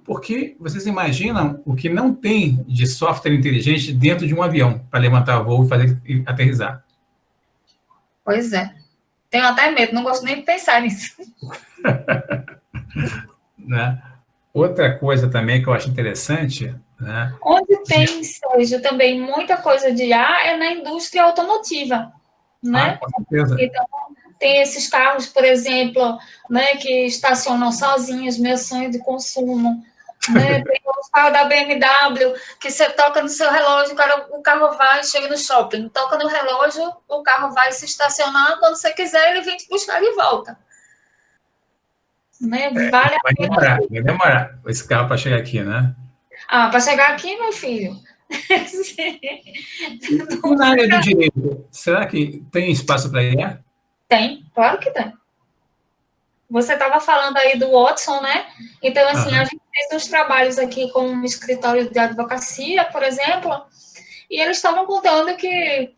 [SPEAKER 2] porque vocês imaginam o que não tem de software inteligente dentro de um avião para levantar voo e fazer aterrissar.
[SPEAKER 1] Pois é. Tenho até medo, não gosto nem de pensar nisso.
[SPEAKER 2] Né? Outra coisa também que eu acho interessante, né?
[SPEAKER 1] Onde tem, Sérgio, também muita coisa de IA é na indústria automotiva, né?
[SPEAKER 2] Com certeza.
[SPEAKER 1] Então, tem esses carros, por exemplo, né, que estacionam sozinhos, meu sonho de consumo, né? Tem os carros da BMW, que você toca no seu relógio, o carro vai, chega no shopping, toca no relógio, o carro vai se estacionar, quando você quiser, ele vem te buscar de volta. Né? Vale a pena.
[SPEAKER 2] Vai demorar esse carro para chegar aqui, né?
[SPEAKER 1] Para chegar aqui, meu filho.
[SPEAKER 2] E na área do direito, será que tem espaço para IA?
[SPEAKER 1] Tem, claro que tem. Você estava falando aí do Watson, né? Então, assim, a gente fez uns trabalhos aqui com um escritório de advocacia, por exemplo, e eles estavam contando que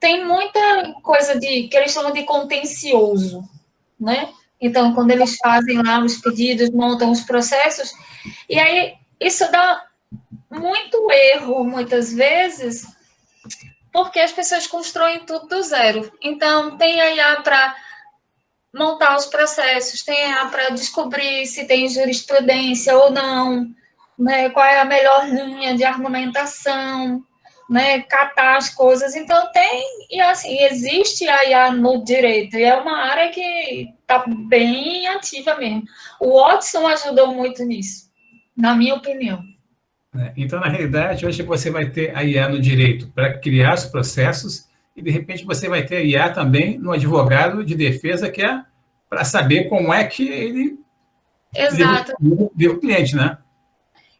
[SPEAKER 1] tem muita coisa que eles chamam de contencioso, né? Então, quando eles fazem lá os pedidos, montam os processos, e aí isso dá muito erro, muitas vezes, porque as pessoas constroem tudo do zero. Então, tem a IA para montar os processos, tem a IA para descobrir se tem jurisprudência ou não, né? Qual é a melhor linha de argumentação, né? Catar as coisas. Então, e assim, existe a IA no direito, e é uma área que está bem ativa mesmo. O Watson ajudou muito nisso, na minha opinião.
[SPEAKER 2] Então, na realidade, hoje você vai ter a IA no direito para criar os processos e, de repente, você vai ter a IA também no advogado de defesa, que é para saber como é que ele leva o cliente, né?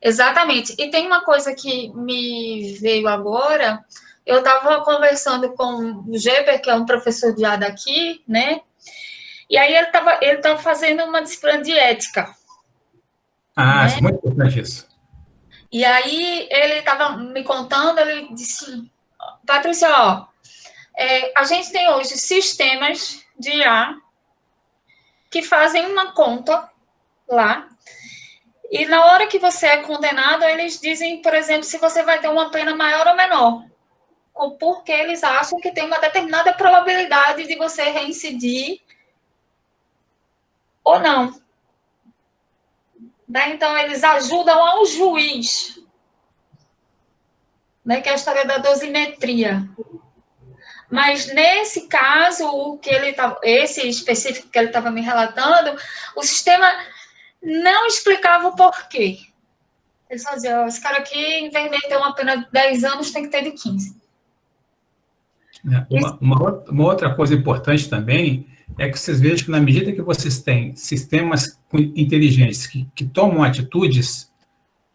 [SPEAKER 1] Exatamente. E tem uma coisa que me veio agora, eu estava conversando com o Geber, que é um professor de IA daqui, né? E aí ele tava fazendo uma disciplina de ética.
[SPEAKER 2] Né? Muito importante isso.
[SPEAKER 1] E aí ele estava me contando, ele disse, Patrícia, ó, a gente tem hoje sistemas de IA que fazem uma conta lá, e na hora que você é condenado, eles dizem, por exemplo, se você vai ter uma pena maior ou menor, porque eles acham que tem uma determinada probabilidade de você reincidir ou não. Né? Então, eles ajudam ao juiz, né? Que é a história da dosimetria. Mas nesse caso, esse específico que ele estava me relatando, o sistema não explicava o porquê. Ele só dizia, esse cara aqui, em vez de ter uma pena de 10 anos, tem que ter de 15.
[SPEAKER 2] Uma outra coisa importante também é que vocês vejam que, na medida que vocês têm sistemas inteligentes que tomam atitudes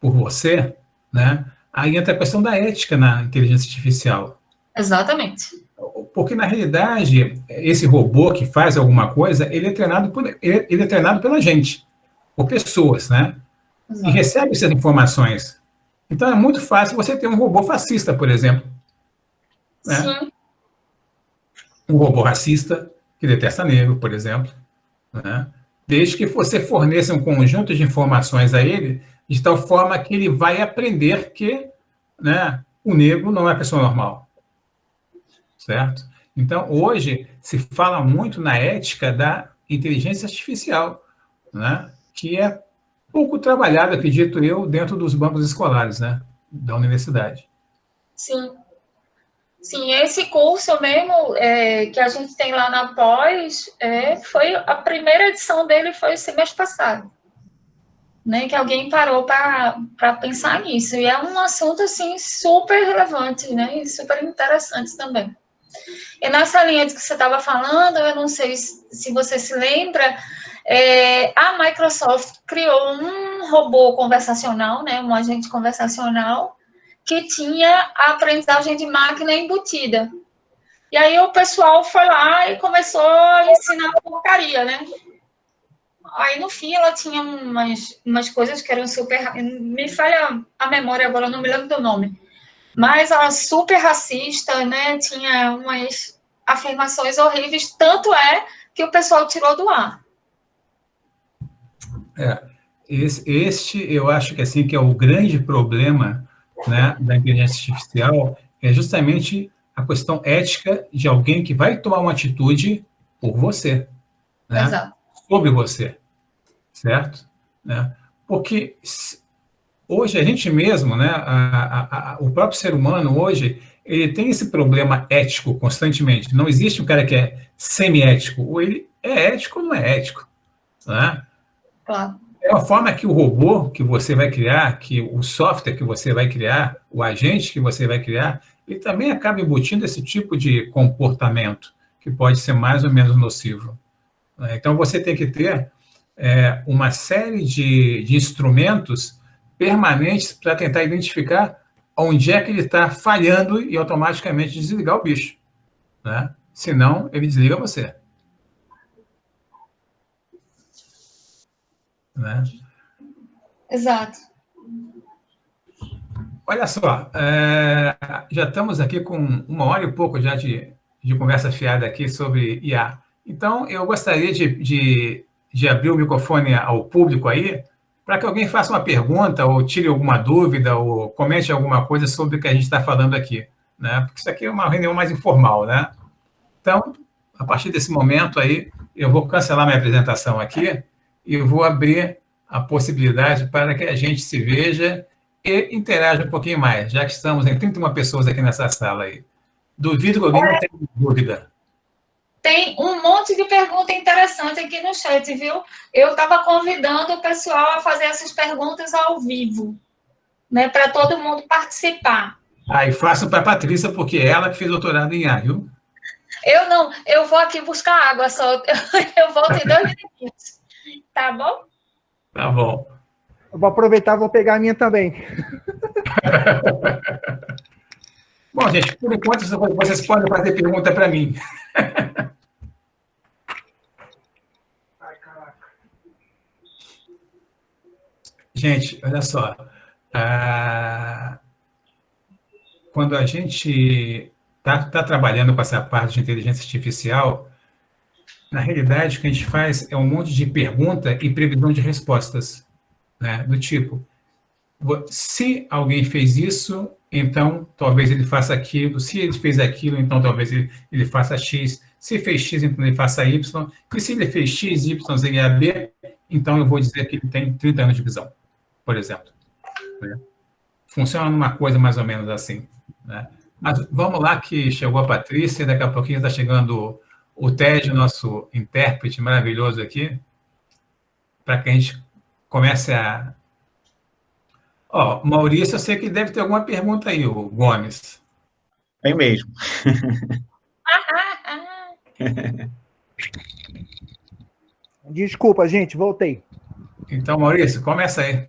[SPEAKER 2] por você, né, aí entra a questão da ética na inteligência artificial.
[SPEAKER 1] Exatamente.
[SPEAKER 2] Porque, na realidade, esse robô que faz alguma coisa, ele é treinado pela gente, por pessoas, né? Exato. E recebe essas informações. Então, é muito fácil você ter um robô fascista, por exemplo. Né?
[SPEAKER 1] Sim.
[SPEAKER 2] Um robô racista, que detesta negro, por exemplo. Né? Desde que você forneça um conjunto de informações a ele, de tal forma que ele vai aprender que, né, o negro não é pessoa normal. Certo? Então, hoje, se fala muito na ética da inteligência artificial, né? Que é pouco trabalhada, acredito eu, dentro dos bancos escolares, né? Da universidade.
[SPEAKER 1] Sim. Sim, esse curso mesmo que a gente tem lá na pós, foi a primeira edição dele foi o semestre passado. Né, que alguém parou para pensar nisso. E é um assunto, assim, super relevante, né? E super interessante também. E nessa linha de que você estava falando, eu não sei se você se lembra, a Microsoft criou um robô conversacional, né, um agente conversacional, que tinha a aprendizagem de máquina embutida. E aí o pessoal foi lá e começou a ensinar porcaria, né? Aí, no fim, ela tinha umas coisas que eram super... Me falha a memória agora, eu não me lembro do nome. Mas ela super racista, né? Tinha umas afirmações horríveis, tanto é que o pessoal tirou do ar.
[SPEAKER 2] Este eu acho que assim que é o grande problema, né, da inteligência artificial, é justamente a questão ética de alguém que vai tomar uma atitude por você, né? Exato. Sobre você, certo? Né? Porque hoje a gente mesmo, né, o próprio ser humano hoje, ele tem esse problema ético constantemente. Não existe um cara que é semi-ético. Ou ele é ético ou não é ético. Né?
[SPEAKER 1] Claro.
[SPEAKER 2] É a forma que o robô que você vai criar, que o software que você vai criar, o agente que você vai criar, ele também acaba embutindo esse tipo de comportamento, que pode ser mais ou menos nocivo. Então, você tem que ter uma série de instrumentos permanentes para tentar identificar onde é que ele está falhando e automaticamente desligar o bicho. Né? Senão, ele desliga você. Né?
[SPEAKER 1] Exato.
[SPEAKER 2] Olha só, já estamos aqui com 1 hora e pouco já de conversa fiada aqui sobre IA. Então, eu gostaria de abrir o microfone ao público aí, para que alguém faça uma pergunta, ou tire alguma dúvida, ou comente alguma coisa sobre o que a gente está falando aqui. Né? Porque isso aqui é uma reunião mais informal. Né? Então, a partir desse momento aí, eu vou cancelar minha apresentação aqui e vou abrir a possibilidade para que a gente se veja e interaja um pouquinho mais, já que estamos em 31 pessoas aqui nessa sala aí. Duvido que alguém não tenha dúvida.
[SPEAKER 1] Tem um monte de pergunta interessante aqui no chat, viu? Eu estava convidando o pessoal a fazer essas perguntas ao vivo, né, para todo mundo participar.
[SPEAKER 2] E faço para a Patrícia, porque é ela que fez doutorado em IA, viu?
[SPEAKER 1] Eu não, eu vou aqui buscar água só, eu volto em 2 minutos. Tá bom?
[SPEAKER 2] Tá bom.
[SPEAKER 3] Eu vou aproveitar e vou pegar a minha também.
[SPEAKER 2] Bom, gente, por enquanto vocês podem fazer pergunta para mim.
[SPEAKER 3] Ai, caraca.
[SPEAKER 2] Gente, olha só. Quando a gente está trabalhando com essa parte de inteligência artificial, na realidade, o que a gente faz é um monte de pergunta e previsão de respostas. Né? Do tipo, se alguém fez isso, então talvez ele faça aquilo. Se ele fez aquilo, então talvez ele faça X. Se fez X, então ele faça Y. E se ele fez X, Y, Z e A, B, então eu vou dizer que ele tem 30 anos de visão, por exemplo. Né? Funciona numa coisa mais ou menos assim. Né? Mas vamos lá que chegou a Patrícia, daqui a pouquinho está chegando o Ted, nosso intérprete maravilhoso aqui, para que a gente comece a... Ó, Maurício, eu sei que deve ter alguma pergunta aí, o Gomes.
[SPEAKER 4] Tem mesmo.
[SPEAKER 3] Desculpa, gente, voltei.
[SPEAKER 2] Então, Maurício, começa aí.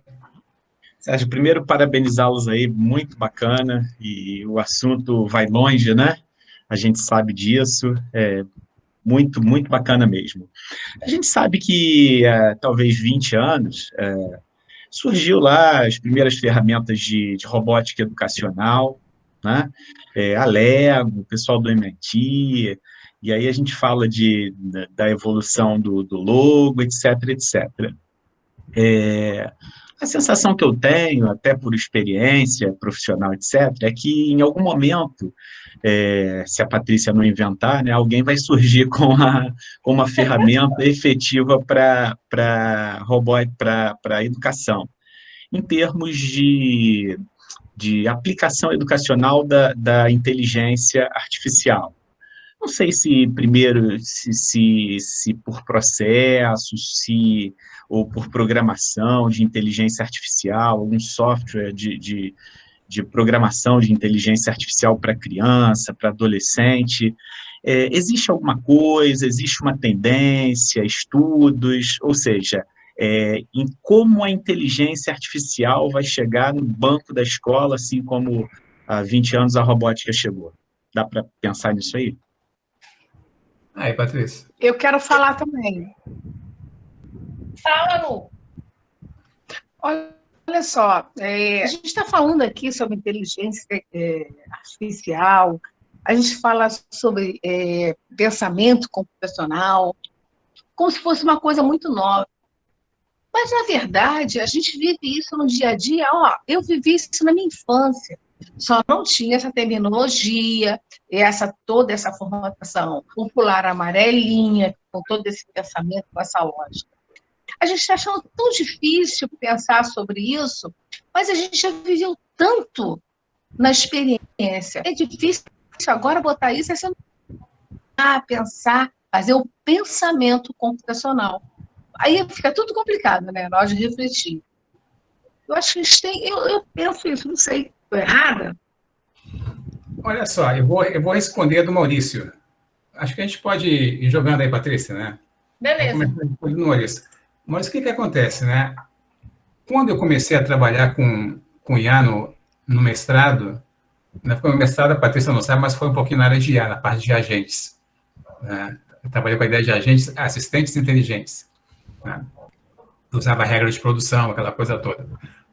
[SPEAKER 4] Sérgio, primeiro, parabenizá-los aí, muito bacana, e o assunto vai longe, né? A gente sabe disso, muito, muito bacana mesmo. A gente sabe que, talvez 20 anos, surgiu lá as primeiras ferramentas de robótica educacional, né? A Lego, o pessoal do MIT, e aí a gente fala da evolução do logo, etc, etc. A sensação que eu tenho, até por experiência profissional, etc., é que em algum momento, se a Patrícia não inventar, né, alguém vai surgir com uma ferramenta efetiva para a educação, em termos de aplicação educacional da inteligência artificial. Não sei se primeiro, se por processos, ou por programação de inteligência artificial, algum software de programação de inteligência artificial para criança, para adolescente. Existe alguma coisa, existe uma tendência, estudos, ou seja, em como a inteligência artificial vai chegar no banco da escola, assim como há 20 anos a robótica chegou. Dá para pensar nisso aí?
[SPEAKER 2] Aí, Patrícia.
[SPEAKER 5] Eu quero falar também.
[SPEAKER 1] Fala, Lu.
[SPEAKER 5] Olha só, a gente está falando aqui sobre inteligência artificial, a gente fala sobre pensamento computacional, como se fosse uma coisa muito nova. Mas, na verdade, a gente vive isso no dia a dia. Eu vivi isso na minha infância. Só não tinha essa terminologia, toda essa formatação popular amarelinha, com todo esse pensamento, com essa lógica. A gente está achando tão difícil pensar sobre isso, mas a gente já viveu tanto na experiência. É difícil agora botar isso, pensar, fazer o pensamento computacional. Aí fica tudo complicado, né? Na hora de refletir. Eu acho que a gente tem... Eu penso isso, não sei. Estou errada?
[SPEAKER 2] Olha só, eu vou responder do Maurício. Acho que a gente pode ir jogando aí, Patrícia, né?
[SPEAKER 1] Beleza.
[SPEAKER 2] Do Maurício. Mas o que acontece, né? Quando eu comecei a trabalhar com IA no mestrado, né, foi um mestrado, a Patrícia não sabe, mas foi um pouquinho na área de IA, na parte de agentes. Né? Eu trabalhei com a ideia de agentes, assistentes inteligentes. Né? Usava regras de produção, aquela coisa toda.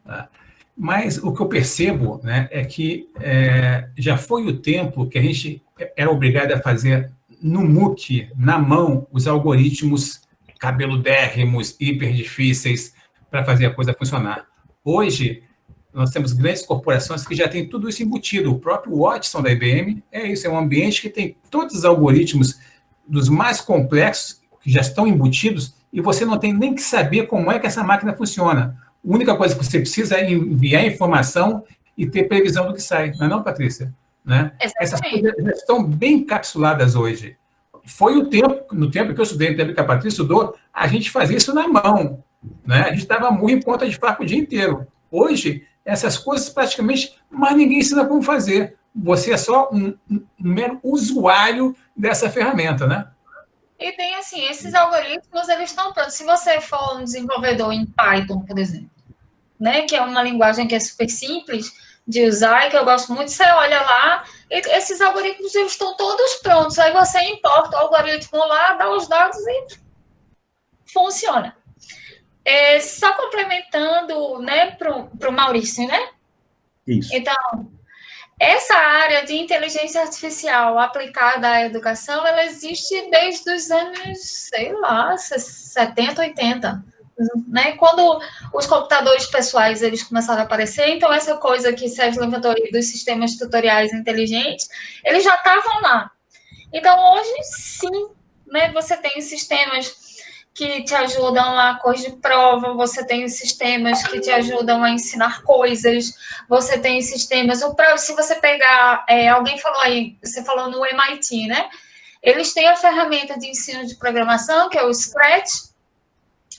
[SPEAKER 2] Né? Mas o que eu percebo, né, é que já foi o tempo que a gente era obrigado a fazer no MOOC, na mão, os algoritmos cabeludérrimos, hiper difíceis, para fazer a coisa funcionar. Hoje, nós temos grandes corporações que já têm tudo isso embutido. O próprio Watson da IBM é um ambiente que tem todos os algoritmos dos mais complexos que já estão embutidos e você não tem nem que saber como é que essa máquina funciona. A única coisa que você precisa é enviar informação e ter previsão do que sai. Não é não, Patrícia? Né? Essas coisas já estão bem encapsuladas hoje. Foi no tempo que eu estudei, no tempo que a Patrícia estudou, a gente fazia isso na mão. Né? A gente dava murro em ponta de faca o dia inteiro. Hoje, essas coisas praticamente mais ninguém ensina como fazer. Você é só um mero usuário dessa ferramenta, né?
[SPEAKER 1] E tem, assim, esses algoritmos, eles estão prontos. Se você for um desenvolvedor em Python, por exemplo, né, que é uma linguagem que é super simples de usar e que eu gosto muito, você olha lá, e esses algoritmos eles estão todos prontos. Aí você importa o algoritmo lá, dá os dados e funciona. Só complementando, né, para o Maurício, né?
[SPEAKER 4] Isso.
[SPEAKER 1] Então, essa área de inteligência artificial aplicada à educação, ela existe desde os anos, sei lá, 70, 80. Né? Quando os computadores pessoais eles começaram a aparecer, então essa coisa que Sérgio levantou aí dos sistemas tutoriais inteligentes, eles já estavam lá. Então, hoje, sim, né, você tem sistemas que te ajudam a corrigir prova, você tem os sistemas que te ajudam a ensinar coisas, você tem sistemas, se você pegar, alguém falou aí, você falou no MIT, né? Eles têm a ferramenta de ensino de programação, que é o Scratch,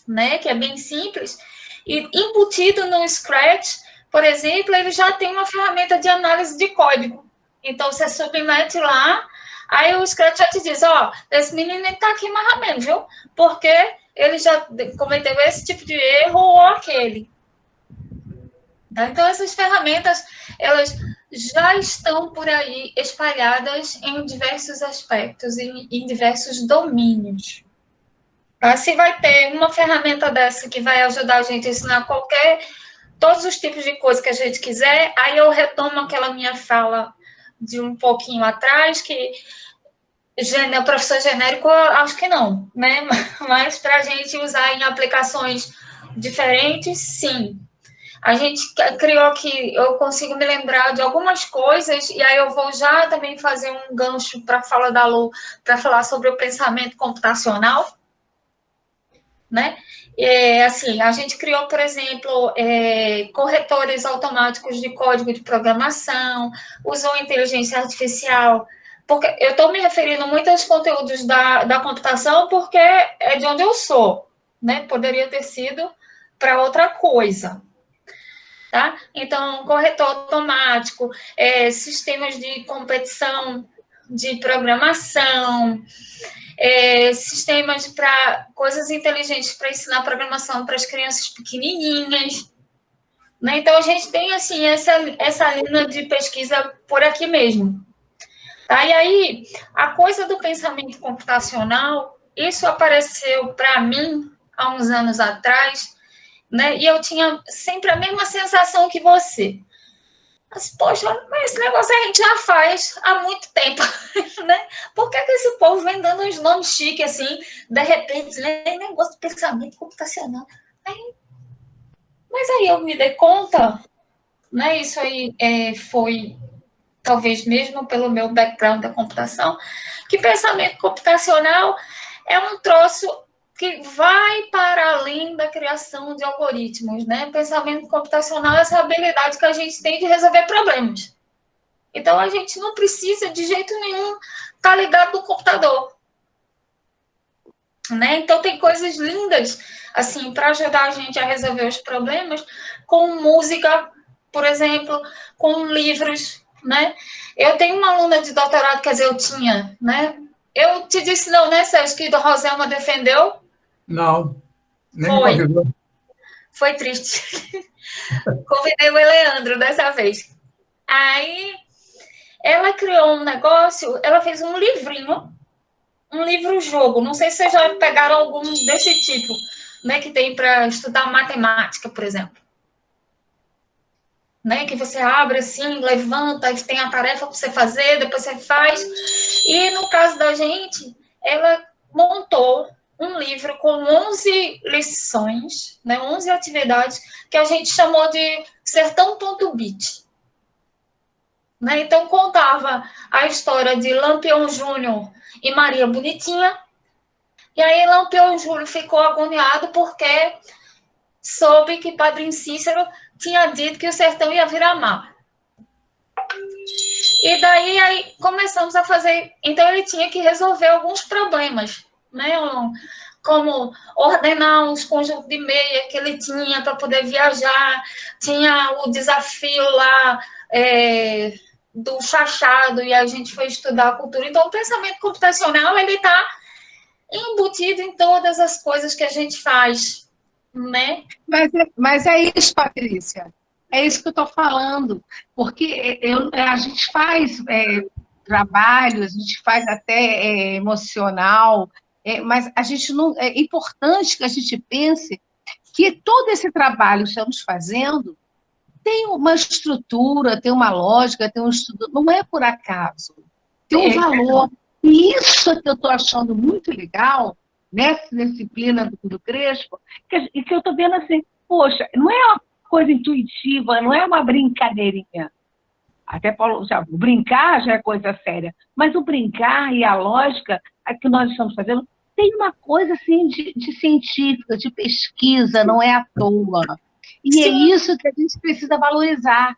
[SPEAKER 1] né? Que é bem simples, e embutido no Scratch, por exemplo, ele já tem uma ferramenta de análise de código. Então, você submete lá, aí o Scratch já te diz, esse menino está aqui mais ou menos, viu? Porque ele já cometeu esse tipo de erro ou aquele. Então, essas ferramentas, elas já estão por aí espalhadas em diversos aspectos, em diversos domínios. Se vai ter uma ferramenta dessa que vai ajudar a gente a ensinar todos os tipos de coisa que a gente quiser, aí eu retomo aquela minha fala de um pouquinho atrás, que o professor genérico, acho que não, né? Mas para a gente usar em aplicações diferentes, sim. A gente criou aqui, eu consigo me lembrar de algumas coisas, e aí eu vou já também fazer um gancho para a fala da Lu, para falar sobre o pensamento computacional, né? Assim, a gente criou, por exemplo, corretores automáticos de código de programação, usou inteligência artificial, porque eu estou me referindo muito aos conteúdos da computação, porque é de onde eu sou, né? Poderia ter sido para outra coisa. Tá? Então, corretor automático, sistemas de competição de programação, sistemas para coisas inteligentes para ensinar programação para as crianças pequenininhas. Né? Então, a gente tem assim, essa linha de pesquisa por aqui mesmo. Tá? E aí, a coisa do pensamento computacional, isso apareceu para mim há uns anos atrás, né? E eu tinha sempre a mesma sensação que você. Mas, poxa, mas esse negócio a gente já faz há muito tempo, né? Por que esse povo vem dando uns nomes chiques assim, de repente, né? Negócio de pensamento computacional. Mas aí eu me dei conta, né? Isso aí foi, talvez mesmo pelo meu background da computação, que pensamento computacional é um troço que vai para além da criação de algoritmos, né? Pensamento computacional é essa habilidade que a gente tem de resolver problemas. Então, a gente não precisa, de jeito nenhum, estar ligado no computador. Né? Então, tem coisas lindas, assim, para ajudar a gente a resolver os problemas, com música, por exemplo, com livros, né? Eu tenho uma aluna de doutorado, quer dizer, eu tinha, né? Eu te disse não, né, Sérgio, que a Roselma defendeu?
[SPEAKER 2] Não, nem me convidou.
[SPEAKER 1] Foi triste. Convidei o Leandro dessa vez. Aí, ela criou um negócio, ela fez um livrinho, um livro-jogo. Não sei se vocês já pegaram algum desse tipo, né, que tem para estudar matemática, por exemplo. Né, que você abre assim, levanta, e tem a tarefa para você fazer, depois você faz. E no caso da gente, ela montou um livro com 11 lições, né, 11 atividades, que a gente chamou de Sertão.bit. Né? Então, contava a história de Lampião Júnior e Maria Bonitinha, e aí Lampião Júnior ficou agoniado porque soube que Padre Cícero tinha dito que o sertão ia virar mar. E daí aí começamos a fazer... Então, ele tinha que resolver alguns problemas, né? Como ordenar os conjuntos de meia que ele tinha para poder viajar. Tinha o desafio lá do chachado, e a gente foi estudar a cultura. Então, o pensamento computacional, ele está embutido em todas as coisas que a gente faz, né?
[SPEAKER 5] Mas é isso, Patrícia. É isso que eu estou falando. Porque a gente faz trabalhos, a gente faz até emocional, mas a gente não. É importante que a gente pense que todo esse trabalho que estamos fazendo tem uma estrutura, tem uma lógica, tem um estudo, não é por acaso, tem um valor. E isso que eu estou achando muito legal nessa disciplina do Crespo, que eu estou vendo assim, poxa, não é uma coisa intuitiva, não é uma brincadeirinha. Até Paulo, o brincar já é coisa séria, mas o brincar e a lógica que nós estamos fazendo tem uma coisa assim de científica, de pesquisa, não é à toa. E é isso que a gente precisa valorizar,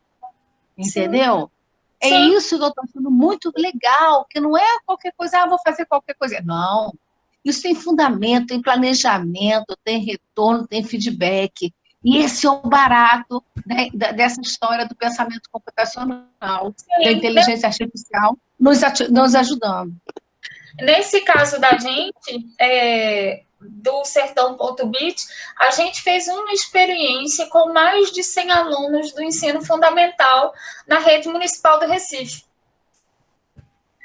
[SPEAKER 5] entendeu? É isso que eu estou achando muito legal, que não é qualquer coisa, vou fazer qualquer coisa. Não, isso tem fundamento, tem planejamento, tem retorno, tem feedback. E esse é o barato, né, dessa história do pensamento computacional, da inteligência artificial, nos ajudando.
[SPEAKER 1] Nesse caso da gente, do Sertão.bit, a gente fez uma experiência com mais de 100 alunos do ensino fundamental na rede municipal do Recife.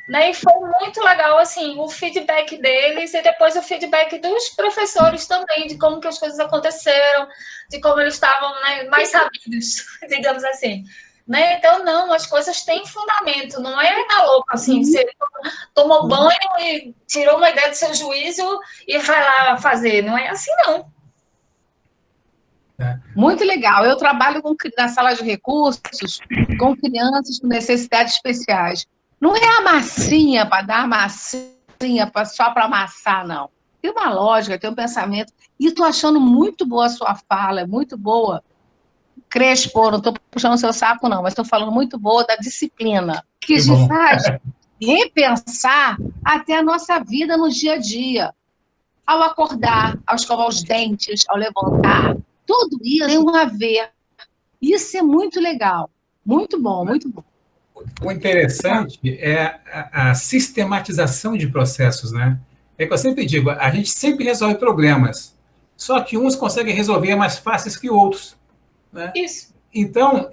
[SPEAKER 1] Né? E foi muito legal, assim, o feedback deles e depois o feedback dos professores também, de como que as coisas aconteceram, de como eles estavam, né, mais sabidos, digamos assim. Né? Então, não, as coisas têm fundamento, não é na louca, assim, você tomou banho e tirou uma ideia do seu juízo e vai lá fazer, não é assim, não.
[SPEAKER 5] Muito legal, eu trabalho na sala de recursos com crianças com necessidades especiais. Não é a massinha para dar massinha só para amassar, não. Tem uma lógica, tem um pensamento, e estou achando muito boa a sua fala, é muito boa. Crespo, não estou puxando o seu saco, não, mas estou falando muito boa da disciplina, que te faz repensar até a nossa vida no dia a dia. Ao acordar, ao escovar os dentes, ao levantar, tudo isso tem um a ver. Isso é muito legal, muito bom, muito bom.
[SPEAKER 2] O interessante é a sistematização de processos, né? É que eu sempre digo, a gente sempre resolve problemas, só que uns conseguem resolver mais fáceis que outros. Né?
[SPEAKER 1] Isso.
[SPEAKER 2] Então,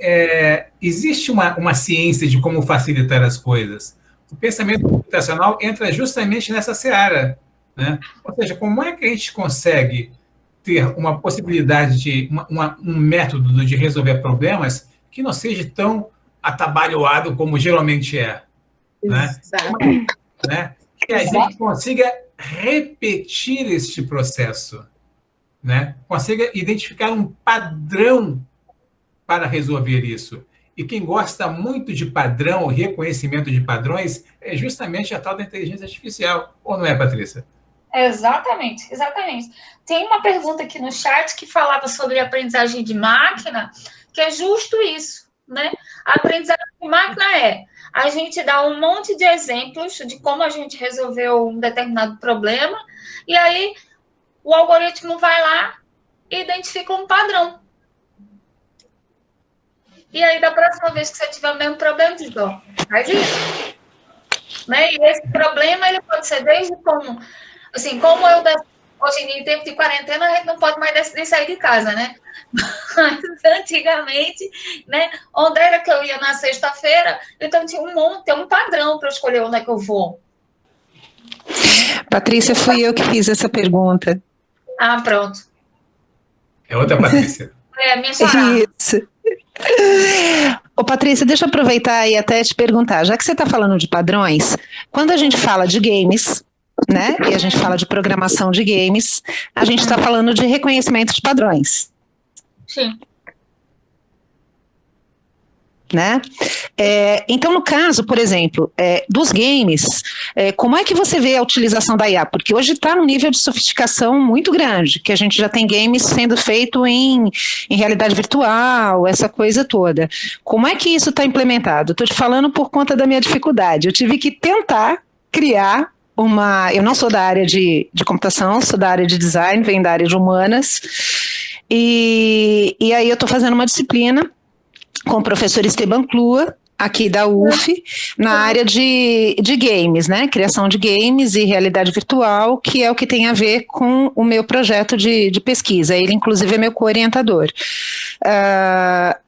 [SPEAKER 2] existe uma ciência de como facilitar as coisas. O pensamento computacional entra justamente nessa seara. Né? Ou seja, como é que a gente consegue ter uma possibilidade de um método de resolver problemas que não seja tão atabalhoado como geralmente é? Né? Né? Que a gente consiga repetir este processo, né? Consiga identificar um padrão para resolver isso. E quem gosta muito de padrão, reconhecimento de padrões, é justamente a tal da inteligência artificial. Ou não é, Patrícia?
[SPEAKER 1] Exatamente, exatamente. Tem uma pergunta aqui no chat que falava sobre aprendizagem de máquina, que é justo isso, né? A aprendizagem de máquina a gente dá um monte de exemplos de como a gente resolveu um determinado problema, e aí o algoritmo vai lá e identifica um padrão. E aí, da próxima vez que você tiver o mesmo problema, diz, faz isso. Né? E esse problema, ele pode ser desde como... Assim, como hoje em tempo de quarentena, a gente não pode mais decidir sair de casa, né? Mas antigamente, né? Onde era que eu ia na sexta-feira, então tinha um padrão para escolher onde é que eu vou.
[SPEAKER 6] Patrícia, fui eu que fiz essa pergunta.
[SPEAKER 1] Ah, pronto.
[SPEAKER 2] É outra Patrícia.
[SPEAKER 1] É, minha charada.
[SPEAKER 6] Isso. Ô, Patrícia, deixa eu aproveitar e até te perguntar, já que você está falando de padrões, quando a gente fala de games, né, e a gente fala de programação de games, a gente está falando de reconhecimento de padrões.
[SPEAKER 1] Sim.
[SPEAKER 6] Né? Então, no caso, por exemplo, dos games, como é que você vê a utilização da IA? Porque hoje está num nível de sofisticação muito grande, que a gente já tem games sendo feito em realidade virtual, essa coisa toda. Como é que isso está implementado? Estou te falando por conta da minha dificuldade. Eu tive que tentar criar eu não sou da área de computação, sou da área de design, venho da área de humanas, e aí eu estou fazendo uma disciplina com o professor Esteban Klua, aqui da UF, na área de games, né? Criação de games e realidade virtual, que é o que tem a ver com o meu projeto de pesquisa. Ele, inclusive, é meu co-orientador.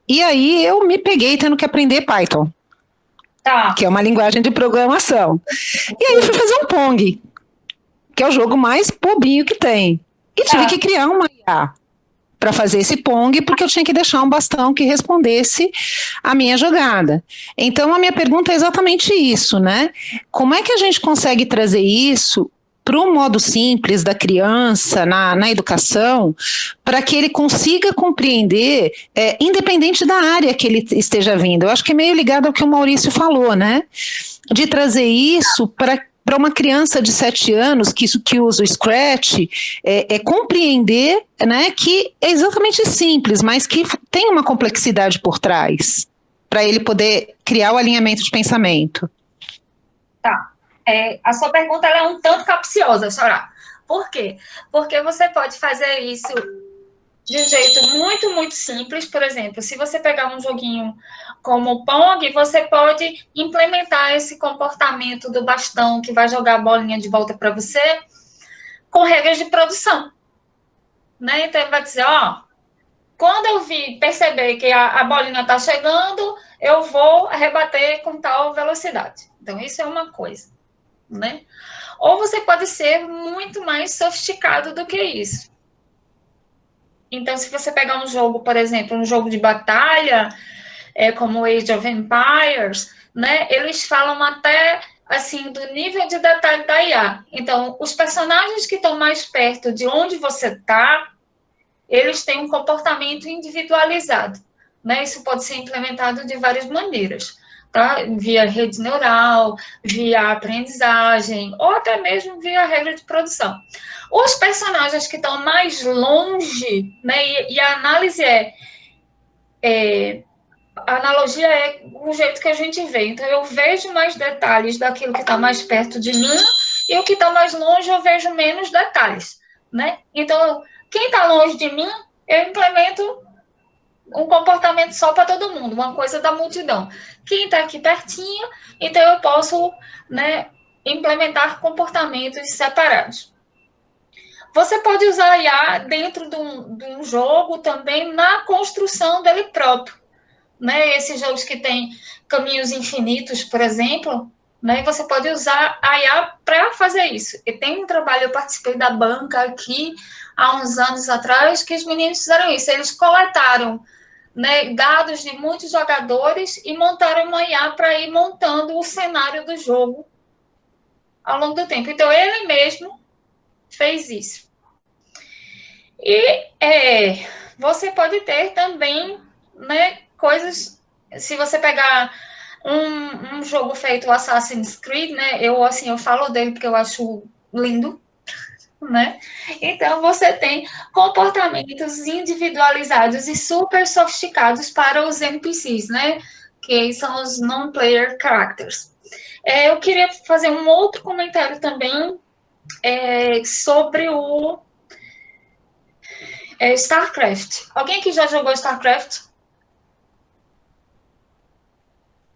[SPEAKER 6] E aí eu me peguei tendo que aprender Python, que é uma linguagem de programação. E aí eu fui fazer um Pong, que é o jogo mais bobinho que tem. E tive que criar uma IA para fazer esse Pong, porque eu tinha que deixar um bastão que respondesse a minha jogada. Então, a minha pergunta é exatamente isso, né? Como é que a gente consegue trazer isso para o modo simples da criança na educação, para que ele consiga compreender, independente da área que ele esteja vindo? Eu acho que é meio ligado ao que o Maurício falou, né? De trazer isso para para uma criança de 7 anos que usa o Scratch, compreender, né, que é exatamente simples, mas que tem uma complexidade por trás, para ele poder criar o alinhamento de pensamento.
[SPEAKER 1] Tá. A sua pergunta ela é um tanto capciosa, Sorá. Por quê? Porque você pode fazer isso de um jeito muito, muito simples. Por exemplo, se você pegar um joguinho como o Pong, você pode implementar esse comportamento do bastão que vai jogar a bolinha de volta para você com regras de produção. Né? Então, ele vai dizer, quando eu perceber que a bolinha está chegando, eu vou rebater com tal velocidade. Então, isso é uma coisa. Né? Ou você pode ser muito mais sofisticado do que isso. Então, se você pegar um jogo, por exemplo, um jogo de batalha, como Age of Empires, né, eles falam até, assim, do nível de detalhe da IA. Então, os personagens que estão mais perto de onde você está, eles têm um comportamento individualizado. Né? Isso pode ser implementado de várias maneiras. Tá? Via rede neural, via aprendizagem, ou até mesmo via regra de produção. Os personagens que estão mais longe, né, e a análise a analogia é o jeito que a gente vê. Então, eu vejo mais detalhes daquilo que está mais perto de mim, e o que está mais longe eu vejo menos detalhes. Né? Então, quem está longe de mim, eu implemento um comportamento só para todo mundo, uma coisa da multidão. Quem está aqui pertinho, então eu posso, né, implementar comportamentos separados. Você pode usar a IA dentro de um jogo também na construção dele próprio. Né? Esses jogos que têm caminhos infinitos, por exemplo, né, você pode usar a IA para fazer isso. E tem um trabalho, eu participei da banca aqui há uns anos atrás, que os meninos fizeram isso. Eles coletaram, né, dados de muitos jogadores e montaram uma IA para ir montando o cenário do jogo ao longo do tempo. Então, ele mesmo fez isso. E você pode ter também, né, coisas... Se você pegar um jogo feito Assassin's Creed, né, eu falo dele porque eu acho lindo, né? Então, você tem comportamentos individualizados e super sofisticados para os NPCs, né? Que são os non-player characters. Eu queria fazer um outro comentário também sobre o StarCraft. Alguém que já jogou StarCraft?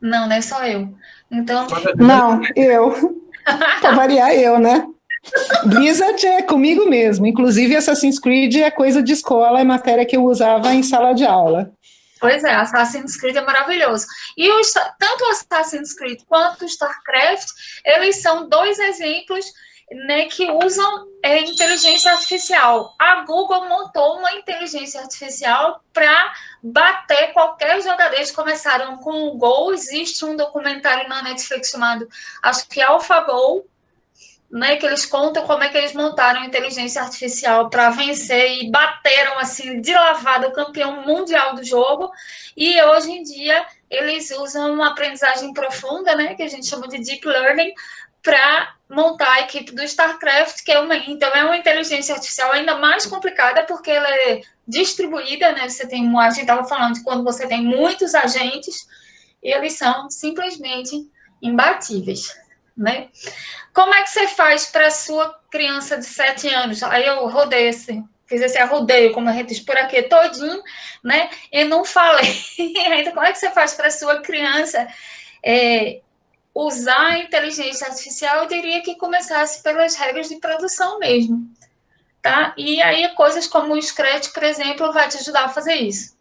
[SPEAKER 1] Não, né? Só eu. Então...
[SPEAKER 6] Não, eu. Para variar, eu, né? Blizzard é comigo mesmo. Inclusive, Assassin's Creed é coisa de escola, é matéria que eu usava em sala de aula.
[SPEAKER 1] Pois é, Assassin's Creed é maravilhoso. E tanto o Assassin's Creed quanto o StarCraft, eles são dois exemplos, né, que usam inteligência artificial. A Google montou uma inteligência artificial para bater qualquer jogador. Eles começaram com o Go. Existe um documentário na Netflix chamado, acho que AlphaGo, né, que eles contam como é que eles montaram a inteligência artificial para vencer e bateram, assim, de lavada o campeão mundial do jogo. E hoje em dia eles usam uma aprendizagem profunda, né, que a gente chama de Deep Learning, para montar a equipe do StarCraft, que é uma inteligência artificial ainda mais complicada, porque ela é distribuída, né, a gente estava falando de quando você tem muitos agentes, e eles são simplesmente imbatíveis. Né? Como é que você faz para a sua criança de 7 anos? Aí eu fiz esse arrodeio, como a gente diz por aqui, todinho, né? E não falei. Então, como é que você faz para a sua criança usar a inteligência artificial? Eu diria que começasse pelas regras de produção mesmo. Tá? E aí, coisas como o Scratch, por exemplo, vai te ajudar a fazer isso.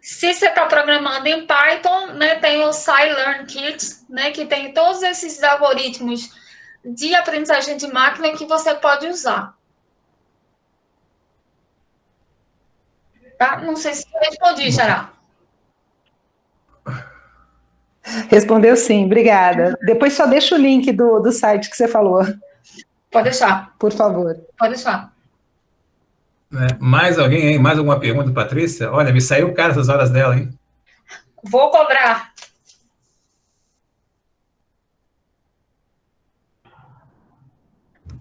[SPEAKER 1] Se você está programando em Python, né, tem o SciLearnKit, né, que tem todos esses algoritmos de aprendizagem de máquina que você pode usar. Tá? Não sei se eu respondi, Xará.
[SPEAKER 6] Respondeu sim, obrigada. Depois só deixa o link do site que você falou.
[SPEAKER 1] Pode deixar.
[SPEAKER 6] Por favor.
[SPEAKER 1] Pode deixar.
[SPEAKER 2] Mais alguém aí? Mais alguma pergunta, Patrícia? Olha, me saiu caro essas horas dela, hein?
[SPEAKER 1] Vou cobrar.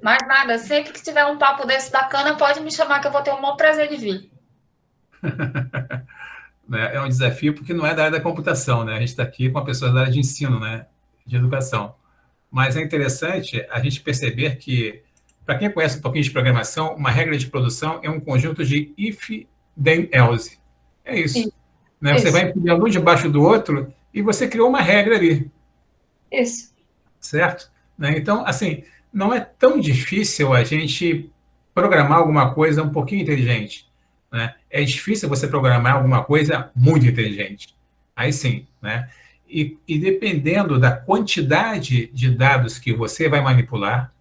[SPEAKER 1] Mais nada, sempre que tiver um papo desse bacana, pode me chamar que eu vou ter o maior prazer de vir.
[SPEAKER 2] Né? É um desafio porque não é da área da computação, né? A gente está aqui com pessoas da área de ensino, né? De educação. Mas é interessante a gente perceber que, para quem conhece um pouquinho de programação, uma regra de produção é um conjunto de if, then, else. É isso. Né? Você vai empilhando um debaixo do outro e você criou uma regra ali.
[SPEAKER 1] Isso.
[SPEAKER 2] Certo? Né? Então, assim, não é tão difícil a gente programar alguma coisa um pouquinho inteligente. Né? É difícil você programar alguma coisa muito inteligente. Aí sim, né? E dependendo da quantidade de dados que você vai manipular,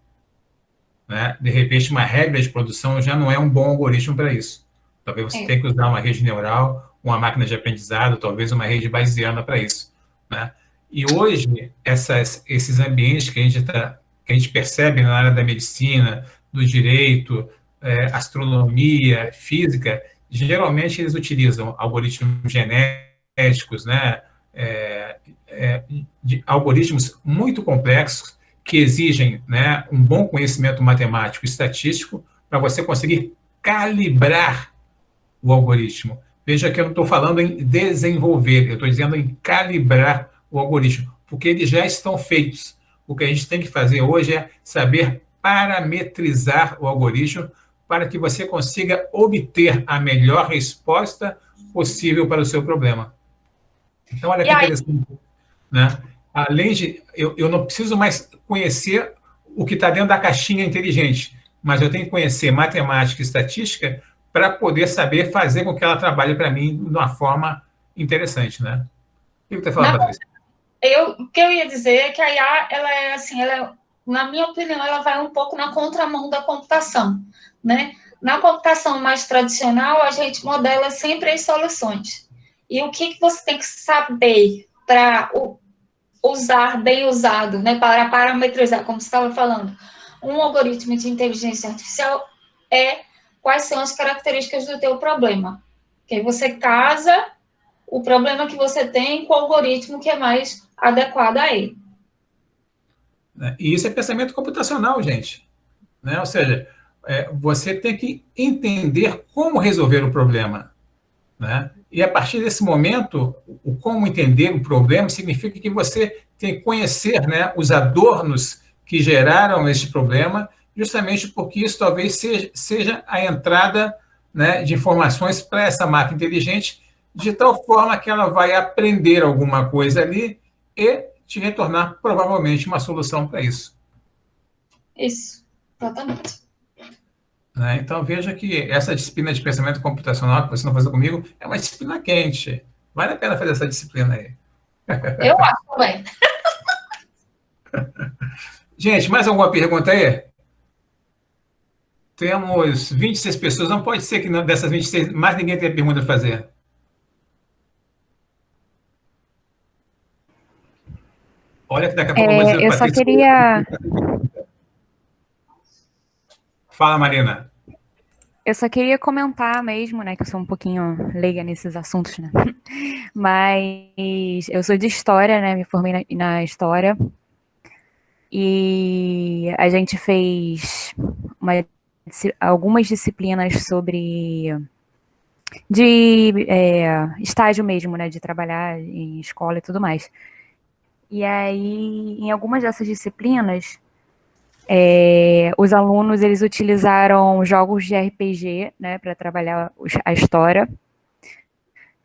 [SPEAKER 2] né, de repente uma regra de produção já não é um bom algoritmo para isso. Talvez você tenha que usar uma rede neural, uma máquina de aprendizado, talvez uma rede bayesiana para isso. Né? E hoje, esses ambientes que a gente percebe na área da medicina, do direito, astronomia, física, geralmente eles utilizam algoritmos genéticos, né? De algoritmos muito complexos que exigem, né, um bom conhecimento matemático e estatístico para você conseguir calibrar o algoritmo. Veja que eu não estou falando em desenvolver, eu estou dizendo em calibrar o algoritmo, porque eles já estão feitos. O que a gente tem que fazer hoje é saber parametrizar o algoritmo para que você consiga obter a melhor resposta possível para o seu problema. Então, olha que interessante. Né? Além de... Eu não preciso mais conhecer o que está dentro da caixinha inteligente, mas eu tenho que conhecer matemática e estatística para poder saber fazer com que ela trabalhe para mim de uma forma interessante. Né? O que você fala, Patrícia?
[SPEAKER 1] O que eu ia dizer é que a IA, na minha opinião, ela vai um pouco na contramão da computação. Né? Na computação mais tradicional, a gente modela sempre as soluções. E o que você tem que saber para usar bem usado, né, para parametrizar, como você estava falando, um algoritmo de inteligência artificial quais são as características do teu problema. Que aí você casa o problema que você tem com o algoritmo que é mais adequado a ele.
[SPEAKER 2] E isso é pensamento computacional, gente. Né? Ou seja, você tem que entender como resolver o problema. Né? E a partir desse momento, o como entender o problema significa que você tem que conhecer, né, os adornos que geraram este problema, justamente porque isso talvez seja a entrada, né, de informações para essa máquina inteligente, de tal forma que ela vai aprender alguma coisa ali e te retornar provavelmente uma solução para isso.
[SPEAKER 1] Isso, exatamente.
[SPEAKER 2] Então, veja que essa disciplina de pensamento computacional que você não faz comigo é uma disciplina quente. Vale a pena fazer essa disciplina aí.
[SPEAKER 1] Eu acho também.
[SPEAKER 2] Gente, mais alguma pergunta aí? Temos 26 pessoas. Não pode ser que dessas 26 mais ninguém tenha pergunta a fazer. Olha que daqui a pouco eu vou dizer...
[SPEAKER 7] Eu só queria...
[SPEAKER 2] Fala, Marina.
[SPEAKER 7] Eu só queria comentar mesmo, né, que eu sou um pouquinho leiga nesses assuntos, né, mas eu sou de História, né, me formei na História, e a gente fez algumas disciplinas sobre estágio mesmo, né, de trabalhar em escola e tudo mais. E aí, em algumas dessas disciplinas, os alunos, eles utilizaram jogos de RPG, né, para trabalhar a história,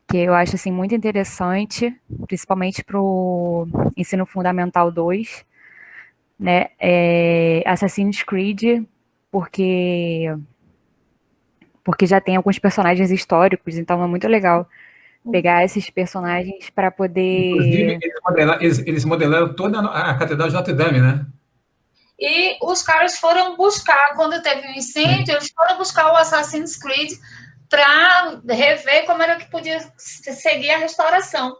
[SPEAKER 7] que eu acho, assim, muito interessante, principalmente para o ensino fundamental 2, né, Assassin's Creed, porque já tem alguns personagens históricos, então é muito legal pegar esses personagens para poder...
[SPEAKER 2] Inclusive, eles modelaram toda a Catedral de Notre Dame, né?
[SPEAKER 1] E os caras foram buscar, quando teve um incêndio, eles foram buscar o Assassin's Creed para rever como era que podia seguir a restauração.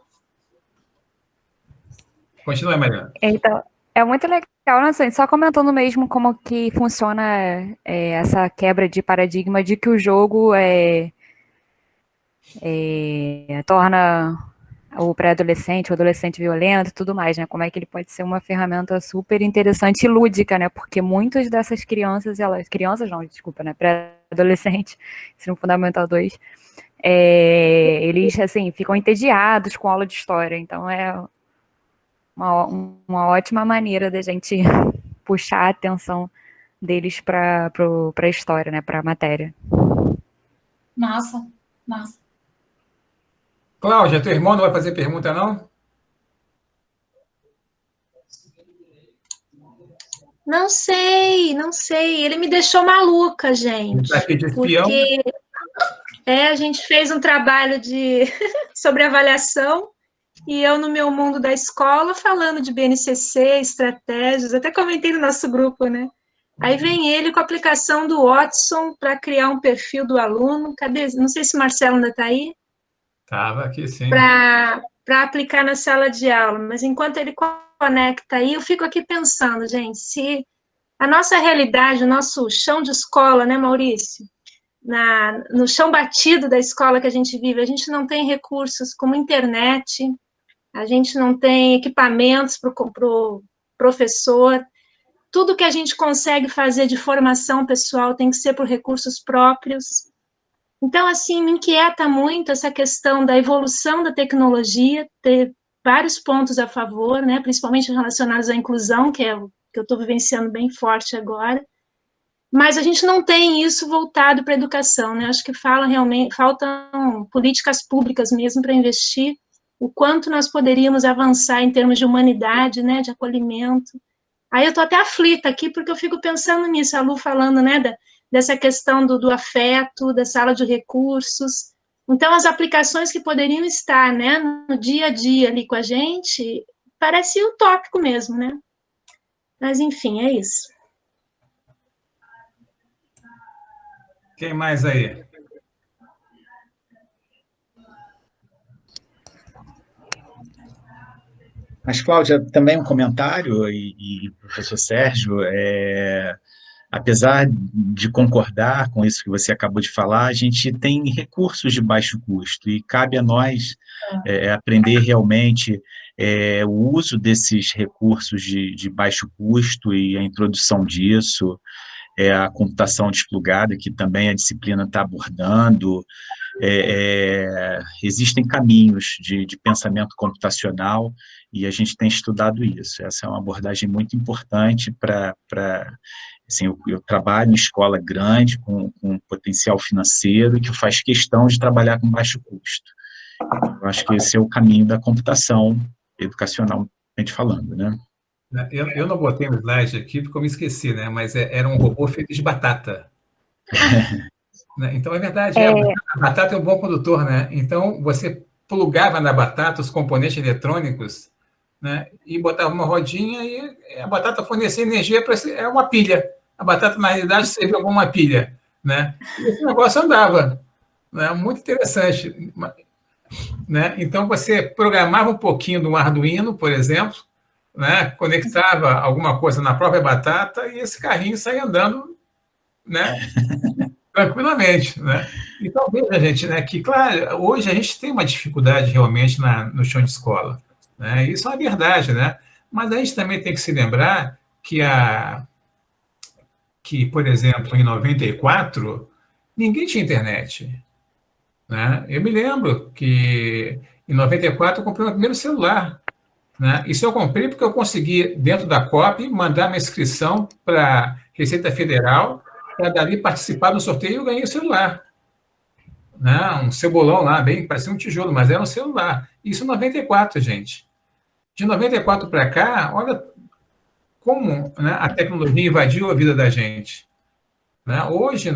[SPEAKER 2] Continua, Mariana.
[SPEAKER 7] Então, é muito legal, né? Só comentando mesmo como que funciona essa quebra de paradigma de que o jogo torna o pré-adolescente, o adolescente violento e tudo mais, né? Como é que ele pode ser uma ferramenta super interessante e lúdica, né? Porque muitas dessas crianças, né? Pré-adolescente, ensino fundamental 2, eles, assim, ficam entediados com aula de história. Então, é uma ótima maneira da gente puxar a atenção deles para a história, né? Para a matéria.
[SPEAKER 1] Massa, massa.
[SPEAKER 2] Cláudia, teu irmão não vai fazer pergunta, não?
[SPEAKER 8] Não sei, não sei. Ele me deixou maluca, gente.
[SPEAKER 2] Está aqui de espião?
[SPEAKER 8] Porque a gente fez um trabalho sobre avaliação e eu, no meu mundo da escola, falando de BNCC, estratégias, até comentei no nosso grupo, né? Aí vem ele com a aplicação do Watson para criar um perfil do aluno. Cadê? Não sei se o Marcelo ainda está aí.
[SPEAKER 2] Estava aqui, sim.
[SPEAKER 8] Para aplicar na sala de aula. Mas enquanto ele conecta aí, eu fico aqui pensando, gente, se a nossa realidade, o nosso chão de escola, né, Maurício? No chão batido da escola que a gente vive, a gente não tem recursos como internet, a gente não tem equipamentos para o professor, tudo que a gente consegue fazer de formação pessoal tem que ser por recursos próprios. Então, assim, me inquieta muito essa questão da evolução da tecnologia, ter vários pontos a favor, né, principalmente relacionados à inclusão, que é o que eu estou vivenciando bem forte agora, mas a gente não tem isso voltado para a educação, né, acho que faltam políticas públicas mesmo para investir o quanto nós poderíamos avançar em termos de humanidade, né, de acolhimento. Aí eu estou até aflita aqui, porque eu fico pensando nisso, a Lu falando, né, dessa questão do afeto, da sala de recursos. Então, as aplicações que poderiam estar, né, no dia a dia ali com a gente, parece utópico mesmo, né? Mas, enfim, é isso.
[SPEAKER 2] Quem mais aí?
[SPEAKER 4] Mas, Cláudia, também um comentário, e professor Sérgio, apesar de concordar com isso que você acabou de falar, a gente tem recursos de baixo custo e cabe a nós aprender realmente o uso desses recursos de baixo custo e a introdução disso, a computação desplugada, que também a disciplina está abordando. Existem caminhos de pensamento computacional e a gente tem estudado isso. Essa é uma abordagem muito importante para... Assim, eu trabalho em escola grande, com potencial financeiro, que faz questão de trabalhar com baixo custo. Eu acho que esse é o caminho da computação educacionalmente falando, né?
[SPEAKER 2] Eu não botei um slide aqui porque eu me esqueci, né? Mas era um robô feito de batata. Então, é verdade, a batata é um bom condutor, né? Então, você plugava na batata os componentes eletrônicos, né? E botava uma rodinha e a batata fornecia energia para... É uma pilha. A batata, na realidade, servia como uma pilha, né? E esse negócio andava, né? Muito interessante, né? Então, você programava um pouquinho do Arduino, por exemplo, né? Conectava alguma coisa na própria batata e esse carrinho saía andando, né? Tranquilamente, né? Então, veja, gente, né, que, claro, hoje a gente tem uma dificuldade realmente no chão de escola, né? Isso é uma verdade, né? Mas a gente também tem que se lembrar que, por exemplo, em 94, ninguém tinha internet, né? Eu me lembro que em 94 eu comprei meu primeiro celular, né? Isso eu comprei porque eu consegui, dentro da COP, mandar minha inscrição para a Receita Federal, para dali participar do sorteio e eu ganhei o celular. Né? Um cebolão lá, bem, parecia um tijolo, mas era um celular. Isso em 94, gente. De 94 para cá, olha como, né, a tecnologia invadiu a vida da gente. Né? Hoje,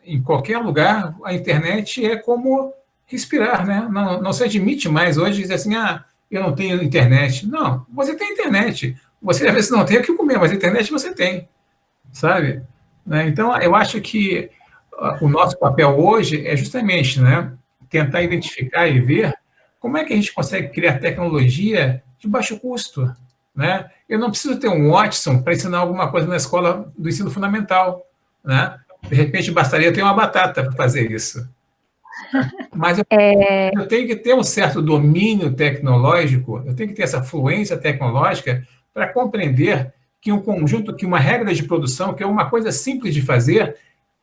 [SPEAKER 2] em qualquer lugar, a internet é como respirar, né? Não se admite mais hoje dizer assim, eu não tenho internet. Não, você tem internet. Você às vezes não tem o que comer, mas a internet você tem, sabe? Então, eu acho que o nosso papel hoje é justamente, né, tentar identificar e ver como é que a gente consegue criar tecnologia de baixo custo. Né? Eu não preciso ter um Watson para ensinar alguma coisa na escola do ensino fundamental. Né? De repente, bastaria ter uma batata para fazer isso. Mas eu tenho que ter um certo domínio tecnológico, eu tenho que ter essa fluência tecnológica para compreender que um conjunto, que uma regra de produção, que é uma coisa simples de fazer,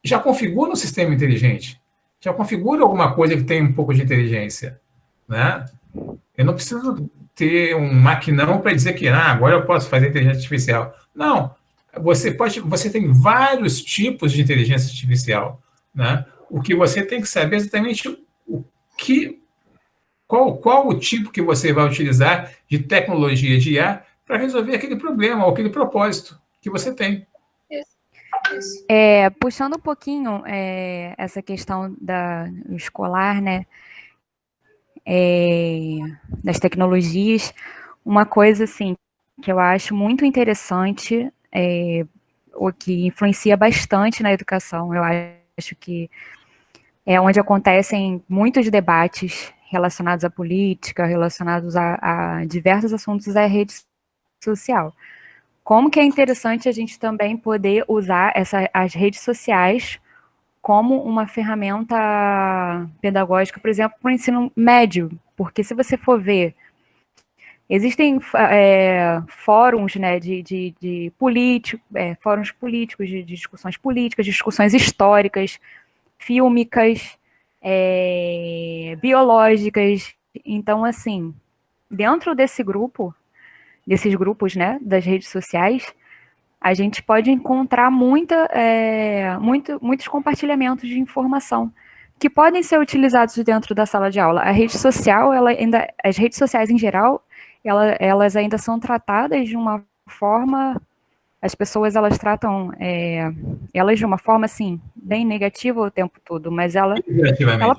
[SPEAKER 2] já configura um sistema inteligente, já configura alguma coisa que tem um pouco de inteligência, né? Eu não preciso ter um maquinão para dizer que agora eu posso fazer inteligência artificial. Não, você tem vários tipos de inteligência artificial, né? O que você tem que saber é exatamente qual o tipo que você vai utilizar de tecnologia de IA para resolver aquele problema ou aquele propósito que você tem.
[SPEAKER 7] Puxando um pouquinho essa questão do escolar, né, das tecnologias, uma coisa assim que eu acho muito interessante, o que influencia bastante na educação, eu acho que é onde acontecem muitos debates relacionados à política, relacionados a diversos assuntos da rede social. Como que é interessante a gente também poder usar as redes sociais como uma ferramenta pedagógica, por exemplo, para o ensino médio, porque se você for ver, existem fóruns, né, de fóruns políticos, de discussões políticas, discussões históricas, fílmicas, biológicas. Então, assim, dentro desses grupos, né, das redes sociais, a gente pode encontrar muitos compartilhamentos de informação que podem ser utilizados dentro da sala de aula. A rede social, as redes sociais em geral, elas ainda são tratadas de uma forma, as pessoas elas tratam elas de uma forma assim bem negativa o tempo todo, mas ela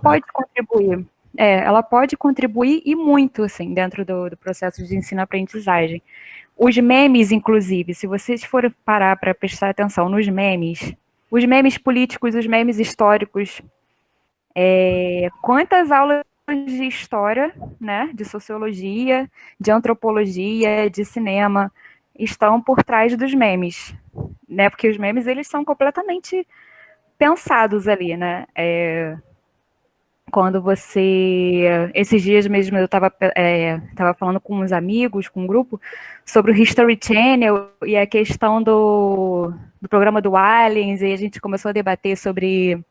[SPEAKER 7] pode contribuir. Ela pode contribuir e muito assim dentro do processo de ensino-aprendizagem. Os memes, inclusive, se vocês forem parar para prestar atenção nos memes, os memes políticos, os memes históricos, quantas aulas de história, né, de sociologia, de antropologia, de cinema, estão por trás dos memes, né, porque os memes, eles são completamente pensados ali, né, quando esses dias mesmo eu estava falando com uns amigos, com um grupo, sobre o History Channel e a questão do programa do Aliens, e a gente começou a debater sobre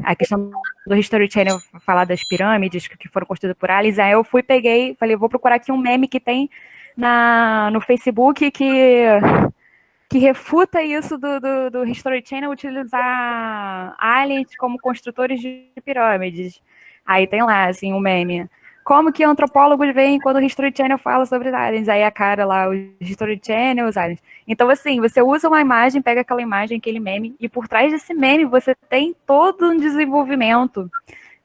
[SPEAKER 7] a questão do History Channel, falar das pirâmides que foram construídas por aliens. Aí eu falei, eu vou procurar aqui um meme que tem no Facebook que refuta isso do History Channel utilizar aliens como construtores de pirâmides. Aí tem lá, assim, um meme. Como que antropólogos veem quando o History Channel fala sobre os aliens? Aí a cara lá, o History Channel, os aliens. Então, assim, você usa uma imagem, pega aquela imagem, aquele meme, e por trás desse meme você tem todo um desenvolvimento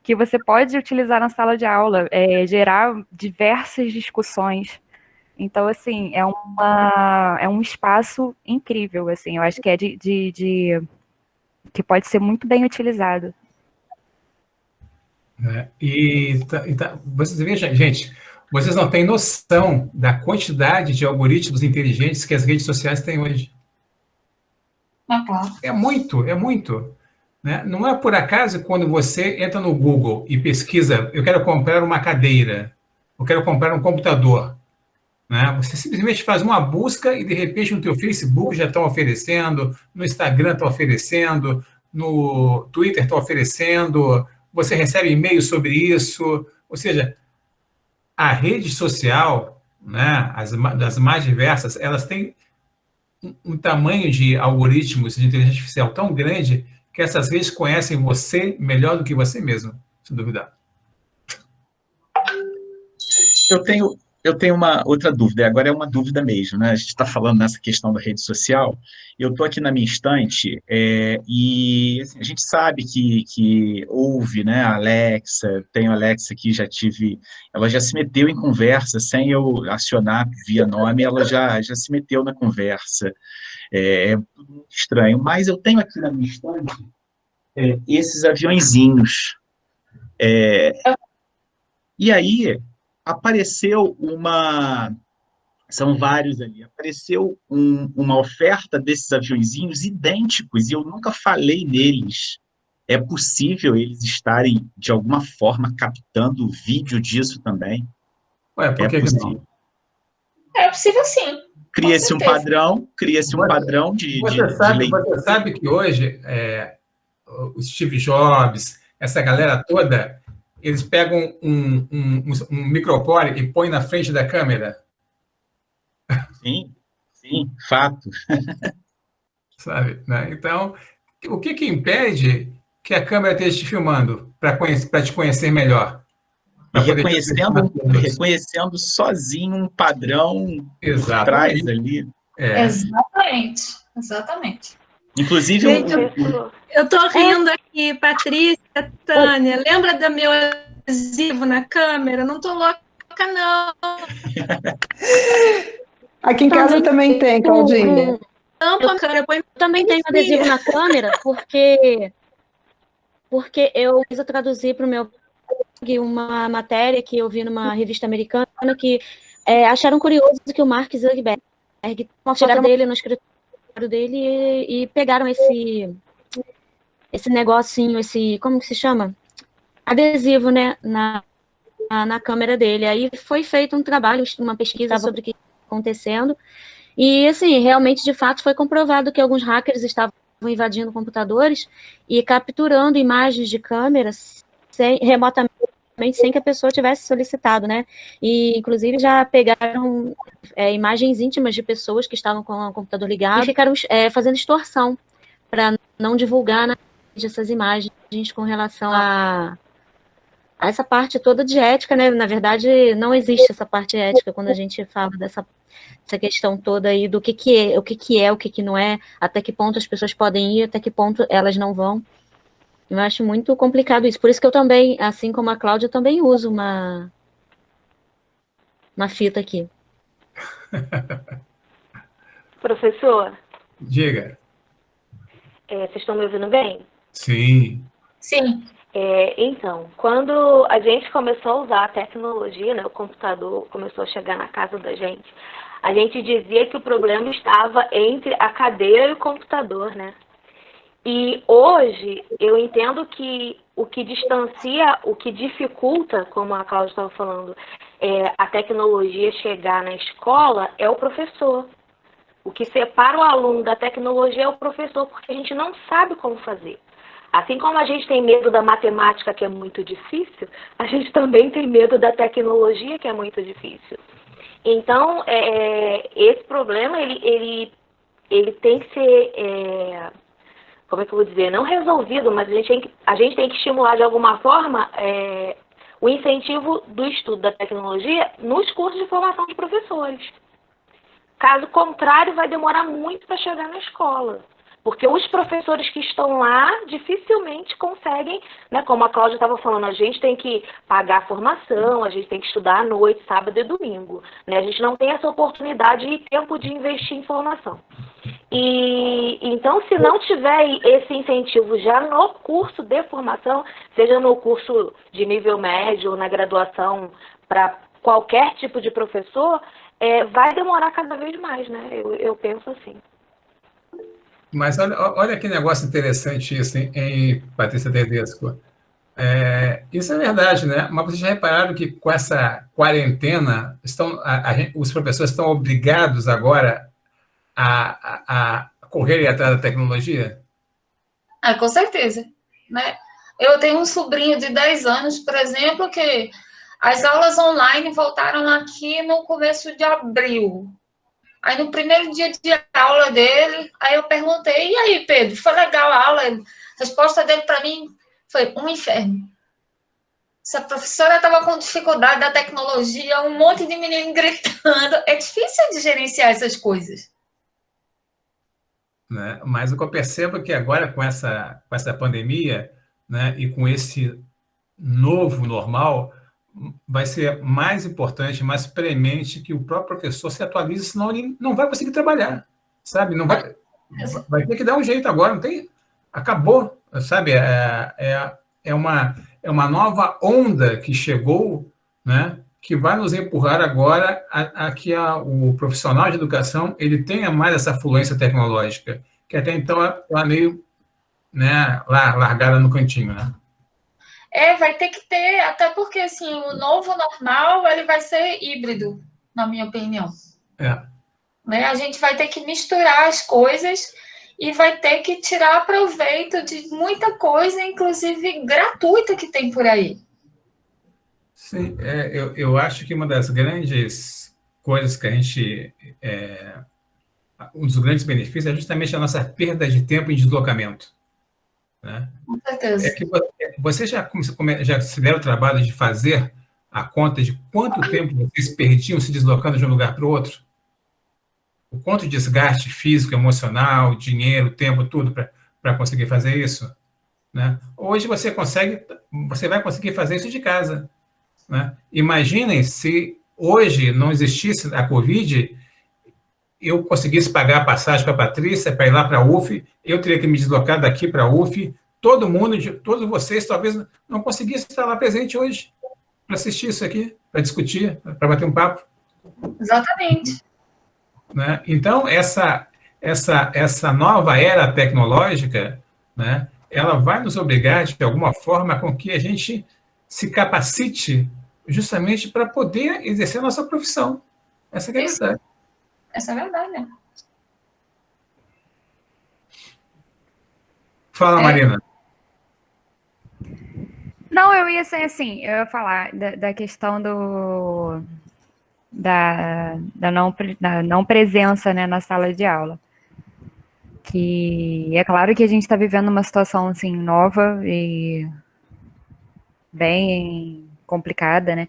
[SPEAKER 7] que você pode utilizar na sala de aula, gerar diversas discussões. Então, assim, é um espaço incrível, assim, eu acho que que pode ser muito bem utilizado.
[SPEAKER 2] Vocês vejam, gente, vocês não têm noção da quantidade de algoritmos inteligentes que as redes sociais têm hoje.
[SPEAKER 1] Claro.
[SPEAKER 2] É muito. Né? Não é por acaso quando você entra no Google e pesquisa, eu quero comprar uma cadeira, eu quero comprar um computador. Né? Você simplesmente faz uma busca e, de repente, no teu Facebook já estão oferecendo, no Instagram estão oferecendo, no Twitter estão oferecendo, você recebe e-mails sobre isso. Ou seja, a rede social, né, das mais diversas, elas têm um tamanho de algoritmos de inteligência artificial tão grande que essas redes conhecem você melhor do que você mesmo, sem duvidar.
[SPEAKER 4] Eu tenho uma outra dúvida, agora é uma dúvida mesmo, né? A gente está falando nessa questão da rede social, eu estou aqui na minha estante e assim, a gente sabe que houve, né, a Alexa, tenho a Alexa que ela já se meteu em conversa, sem eu acionar via nome, ela já se meteu na conversa, é tudo muito estranho, mas eu tenho aqui na minha estante esses aviõezinhos, e aí apareceu são vários ali, apareceu uma oferta desses aviõezinhos idênticos, e eu nunca falei neles, É possível eles estarem, de alguma forma, captando vídeo disso também?
[SPEAKER 2] Ué, por
[SPEAKER 4] É
[SPEAKER 2] que que não?
[SPEAKER 4] possível.
[SPEAKER 1] É possível sim, com
[SPEAKER 4] Cria-se um
[SPEAKER 1] certeza.
[SPEAKER 4] padrão, cria-se um padrão de leitura.
[SPEAKER 2] Você sabe que hoje o Steve Jobs, essa galera toda, eles pegam um microfone e põem na frente da câmera,
[SPEAKER 4] Sim, fato.
[SPEAKER 2] sabe? Né? Então, o que que impede que a câmera esteja te filmando para te conhecer melhor?
[SPEAKER 4] E
[SPEAKER 2] Para poder te apresentar todos.
[SPEAKER 4] reconhecendo sozinho um padrão por trás
[SPEAKER 2] Exatamente.
[SPEAKER 4] ali.
[SPEAKER 1] Exatamente.
[SPEAKER 4] Inclusive,
[SPEAKER 8] Gente, eu tô rindo aqui, Patrícia, Tânia. Lembra do meu adesivo na câmera? Não tô louca, não.
[SPEAKER 6] Aqui em casa também tem, Claudinha.
[SPEAKER 8] Tampa, cara, põe...
[SPEAKER 9] Eu também tenho adesivo na câmera, porque eu fiz traduzir para o meu blog uma matéria que eu vi numa revista americana que acharam curioso que o Mark Zuckerberg tiraram dele no escritório dele e pegaram esse negocinho, como que se chama? Adesivo, né, na câmera dele. Aí foi feito um trabalho, uma pesquisa sobre o que estava acontecendo. E, assim, realmente, de fato, foi comprovado que alguns hackers estavam invadindo computadores e capturando imagens de câmeras remotamente, sem que a pessoa tivesse solicitado, né? E, inclusive, já pegaram imagens íntimas de pessoas que estavam com o computador ligado e ficaram fazendo extorsão para não divulgar na rede essas imagens com relação a essa parte toda de ética, né? Na verdade, não existe essa parte ética quando a gente fala dessa questão toda aí do que é, o que não é, até que ponto as pessoas podem ir, até que ponto elas não vão. Eu acho muito complicado isso. Por isso que eu também, assim como a Cláudia, também uso uma fita aqui.
[SPEAKER 10] Professor?
[SPEAKER 2] Diga.
[SPEAKER 10] Vocês estão me ouvindo bem?
[SPEAKER 2] Sim.
[SPEAKER 1] Sim.
[SPEAKER 10] Então, quando a gente começou a usar a tecnologia, né, o computador começou a chegar na casa da gente, a gente dizia que o problema estava entre a cadeira e o computador, né? E hoje eu entendo que o que distancia, o que dificulta, como a Cláudia estava falando, a tecnologia chegar na escola é o professor. O que separa o aluno da tecnologia é o professor, porque a gente não sabe como fazer. Assim como a gente tem medo da matemática, que é muito difícil, a gente também tem medo da tecnologia, que é muito difícil. Então, esse problema, ele tem que ser, como é que eu vou dizer, não resolvido, mas a gente tem que estimular de alguma forma o incentivo do estudo da tecnologia nos cursos de formação de professores. Caso contrário, vai demorar muito para chegar na escola. Porque os professores que estão lá dificilmente conseguem, né, como a Cláudia estava falando, a gente tem que pagar a formação, a gente tem que estudar à noite, sábado e domingo. Né? A gente não tem essa oportunidade e tempo de investir em formação. E então, se não tiver esse incentivo já no curso de formação, seja no curso de nível médio ou na graduação para qualquer tipo de professor, vai demorar cada vez mais, né? Eu penso assim.
[SPEAKER 2] Mas olha que negócio interessante isso, hein, Patrícia Tedesco. Isso é verdade, né? Mas vocês já repararam que com essa quarentena, os professores estão obrigados agora a correrem atrás da tecnologia?
[SPEAKER 1] Com certeza. Né? Eu tenho um sobrinho de 10 anos, por exemplo, que as aulas online voltaram aqui no começo de abril. Aí, no primeiro dia de aula dele, aí eu perguntei, e aí, Pedro, foi legal a aula? A resposta dele para mim foi um inferno. Se a professora estava com dificuldade da tecnologia, um monte de menino gritando, é difícil de gerenciar essas coisas.
[SPEAKER 2] Né? Mas o que eu percebo é que agora, com essa pandemia, né, e com esse novo normal, vai ser mais importante, mais premente que o próprio professor se atualize, senão ele não vai conseguir trabalhar, sabe? Não vai ter que dar um jeito agora, não tem? Acabou, sabe? É uma nova onda que chegou, né? Que vai nos empurrar agora a que o profissional de educação ele tenha mais essa fluência tecnológica, que até então era meio né, lá largada no cantinho, né?
[SPEAKER 1] Vai ter que ter, até porque assim, o novo normal ele vai ser híbrido, na minha opinião. Né? A gente vai ter que misturar as coisas e vai ter que tirar proveito de muita coisa, inclusive gratuita, que tem por aí.
[SPEAKER 2] Sim, eu acho que uma das grandes coisas que a gente... um dos grandes benefícios é justamente a nossa perda de tempo em deslocamento. Né?
[SPEAKER 1] Com certeza.
[SPEAKER 2] É que você já se deram o trabalho de fazer a conta de quanto tempo vocês perdiam se deslocando de um lugar para o outro? O quanto desgaste físico, emocional, dinheiro, tempo, tudo para conseguir fazer isso? Né? Hoje você vai conseguir fazer isso de casa. Né? Imaginem se hoje não existisse a Covid, eu conseguisse pagar a passagem para a Patrícia, para ir lá para a UF, eu teria que me deslocar daqui para a UF, todos vocês talvez não conseguissem estar lá presente hoje para assistir isso aqui, para discutir, para bater um papo.
[SPEAKER 1] Exatamente.
[SPEAKER 2] Né? Então, essa nova era tecnológica, né, ela vai nos obrigar, de alguma forma, com que a gente se capacite justamente para poder exercer a nossa profissão. Essa é a verdade.
[SPEAKER 1] Essa é a verdade, né?
[SPEAKER 2] Fala, Marina.
[SPEAKER 7] Não, eu ia ser assim, eu ia falar da questão da não presença, né, na sala de aula. Que é claro que a gente está vivendo uma situação assim nova e bem complicada, né?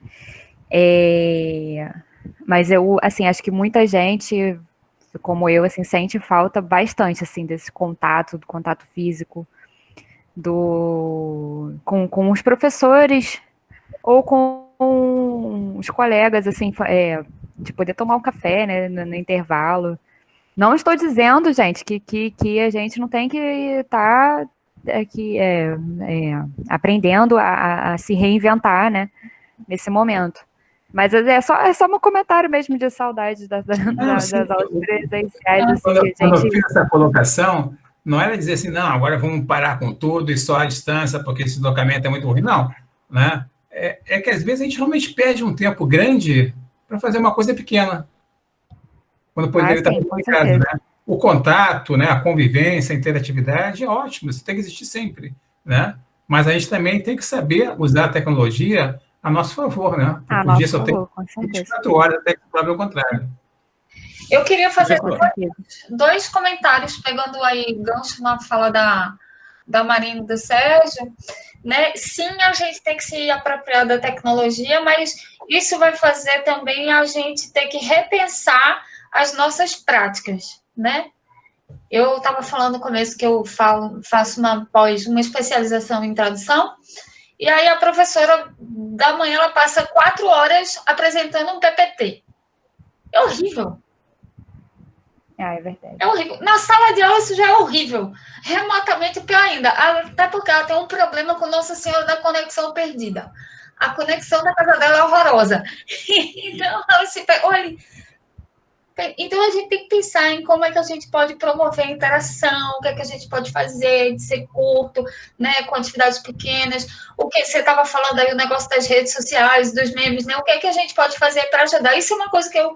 [SPEAKER 7] Mas eu, assim, acho que muita gente, como eu, assim, sente falta bastante, assim, desse contato, do contato físico, com os professores ou com os colegas, assim, de poder tomar um café, né, no intervalo. Não estou dizendo, gente, que a gente não tem que estar aprendendo a se reinventar, né, nesse momento. Mas é só um comentário mesmo de saudade das aulas presenciais. Assim,
[SPEAKER 2] quando eu fiz essa colocação, não era dizer assim, não, agora vamos parar com tudo e só a distância, porque esse deslocamento é muito ruim. Não, né? É que às vezes a gente realmente perde um tempo grande para fazer uma coisa pequena, quando poderia estar complicado, né? O contato, né, a convivência, a interatividade é ótimo, isso tem que existir sempre, né? Mas a gente também tem que saber usar a tecnologia a nosso favor, né? Porque o dia só tem 24 horas, até que prove o contrário.
[SPEAKER 1] Eu queria fazer dois comentários, pegando aí gancho na fala da Marina e do Sérgio. Né? Sim, a gente tem que se apropriar da tecnologia, mas isso vai fazer também a gente ter que repensar as nossas práticas, né? Eu estava falando no começo que eu faço uma especialização em tradução, e aí a professora da manhã ela passa 4 horas apresentando um PPT. É horrível.
[SPEAKER 7] É verdade.
[SPEAKER 1] É horrível. Na sala de aula isso já é horrível. Remotamente, pior ainda. Até porque ela tem um problema com Nossa Senhora da conexão perdida. A conexão da casa dela é horrorosa. Então, ela se pega... Olha, então, a gente tem que pensar em como é que a gente pode promover a interação, o que é que a gente pode fazer de ser curto, né, com atividades pequenas. O que você estava falando aí, o negócio das redes sociais, dos memes, né? O que é que a gente pode fazer para ajudar? Isso é uma coisa que eu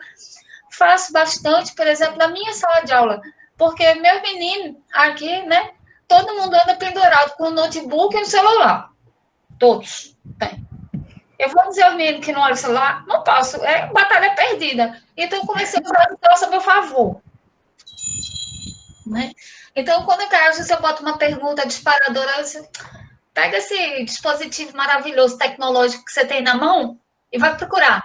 [SPEAKER 1] faço bastante, por exemplo, na minha sala de aula, porque meus meninos aqui, né, todo mundo anda pendurado com o notebook e o celular. Todos têm. Eu vou dizer aos meninos que não olham o celular, não posso, é batalha perdida. Então, eu comecei a usar isso a meu favor. Né? Então, quando você bota uma pergunta disparadora, você pega esse dispositivo maravilhoso, tecnológico que você tem na mão e vai procurar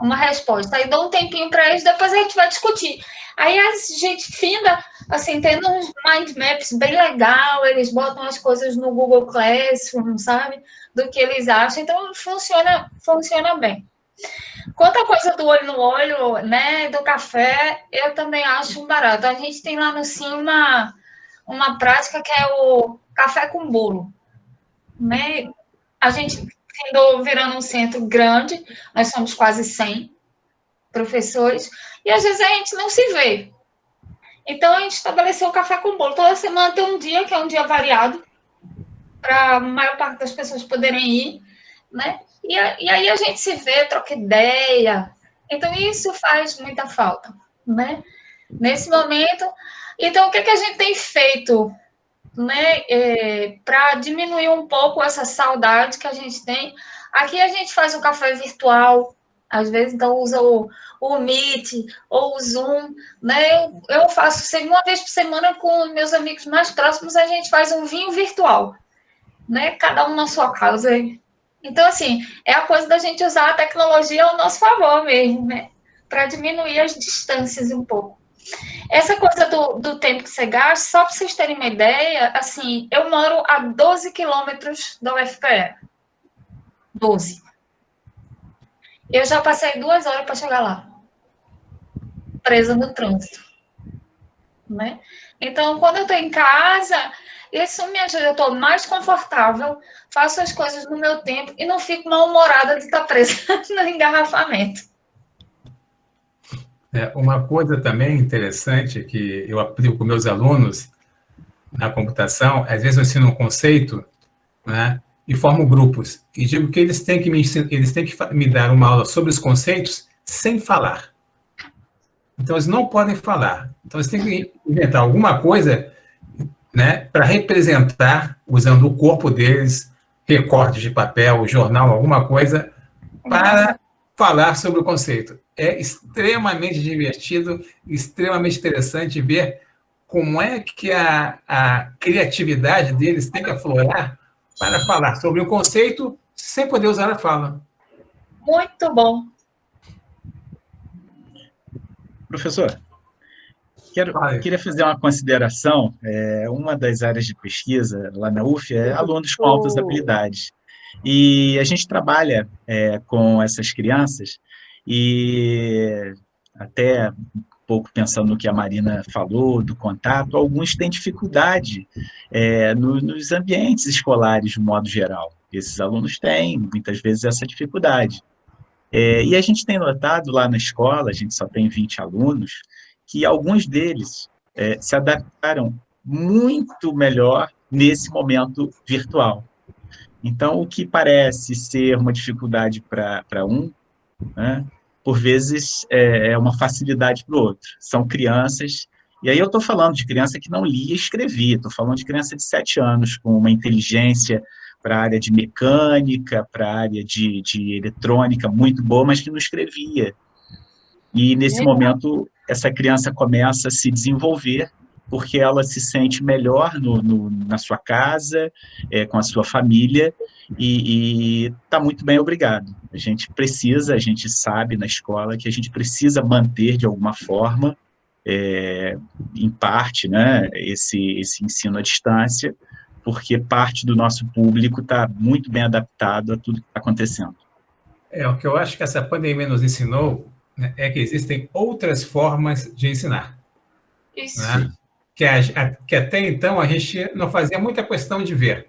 [SPEAKER 1] uma resposta. Aí dá um tempinho para eles, depois a gente vai discutir. Aí a gente finda, assim, tendo uns mind maps bem legal, eles botam as coisas no Google Classroom, sabe? Do que eles acham. Então, funciona bem. Quanto à coisa do olho no olho, né, do café, eu também acho um barato. A gente tem lá no CIM uma prática que é o café com bolo. Né? A gente andou virando um centro grande, nós somos quase 100 professores, e às vezes a gente não se vê. Então, a gente estabeleceu o café com bolo. Toda semana tem um dia, que é um dia variado, para a maior parte das pessoas poderem ir, né? E aí a gente se vê, troca ideia. Então, isso faz muita falta, né? Nesse momento. Então, o que a gente tem feito, né, para diminuir um pouco essa saudade que a gente tem? Aqui a gente faz o café virtual, às vezes então usa o Meet ou o Zoom, né? Eu faço uma vez por semana com meus amigos mais próximos, a gente faz um vinho virtual, né? Cada um na sua casa. Então, assim, é a coisa da gente usar a tecnologia ao nosso favor mesmo, né? Para diminuir as distâncias um pouco. Essa coisa do tempo que você gasta, só para vocês terem uma ideia, assim, eu moro a 12 quilômetros da UFPE. 12. Eu já passei 2 horas para chegar lá, presa no trânsito, né? Então, quando eu estou em casa, isso me ajuda, eu estou mais confortável, faço as coisas no meu tempo e não fico mal-humorada de estar presa no engarrafamento.
[SPEAKER 2] Uma coisa também interessante que eu aplico com meus alunos na computação, às vezes eu ensino um conceito, né, e formo grupos, e digo que eles têm que me dar uma aula sobre os conceitos sem falar. Então, eles não podem falar. Então, eles têm que inventar alguma coisa, né, para representar, usando o corpo deles, recortes de papel, jornal, alguma coisa, para falar sobre o conceito. É extremamente divertido, extremamente interessante ver como é que a criatividade deles tem que aflorar para falar sobre o conceito sem poder usar a fala.
[SPEAKER 1] Muito bom.
[SPEAKER 4] Professor, queria fazer uma consideração. Uma das áreas de pesquisa lá na UF é alunos com altas habilidades. E a gente trabalha com essas crianças e até um pouco pensando no que a Marina falou, do contato, alguns têm dificuldade nos ambientes escolares, de modo geral. Esses alunos têm, muitas vezes, essa dificuldade. E a gente tem notado lá na escola, a gente só tem 20 alunos, que alguns deles se adaptaram muito melhor nesse momento virtual. Então, o que parece ser uma dificuldade para um, né, por vezes é uma facilidade para o outro. São crianças, e aí eu estou falando de criança que não lia e escrevia, estou falando de criança de 7 anos, com uma inteligência para a área de mecânica, para a área de eletrônica muito boa, mas que não escrevia. E, nesse momento, essa criança começa a se desenvolver, porque ela se sente melhor na sua casa, com a sua família, e está muito bem, obrigado. A gente sabe na escola que a gente precisa manter, de alguma forma, em parte, né, esse ensino à distância, porque parte do nosso público está muito bem adaptado a tudo que está acontecendo.
[SPEAKER 2] O que eu acho que essa pandemia nos ensinou, né, é que existem outras formas de ensinar.
[SPEAKER 1] Isso.
[SPEAKER 2] Né? Que até então a gente não fazia muita questão de ver.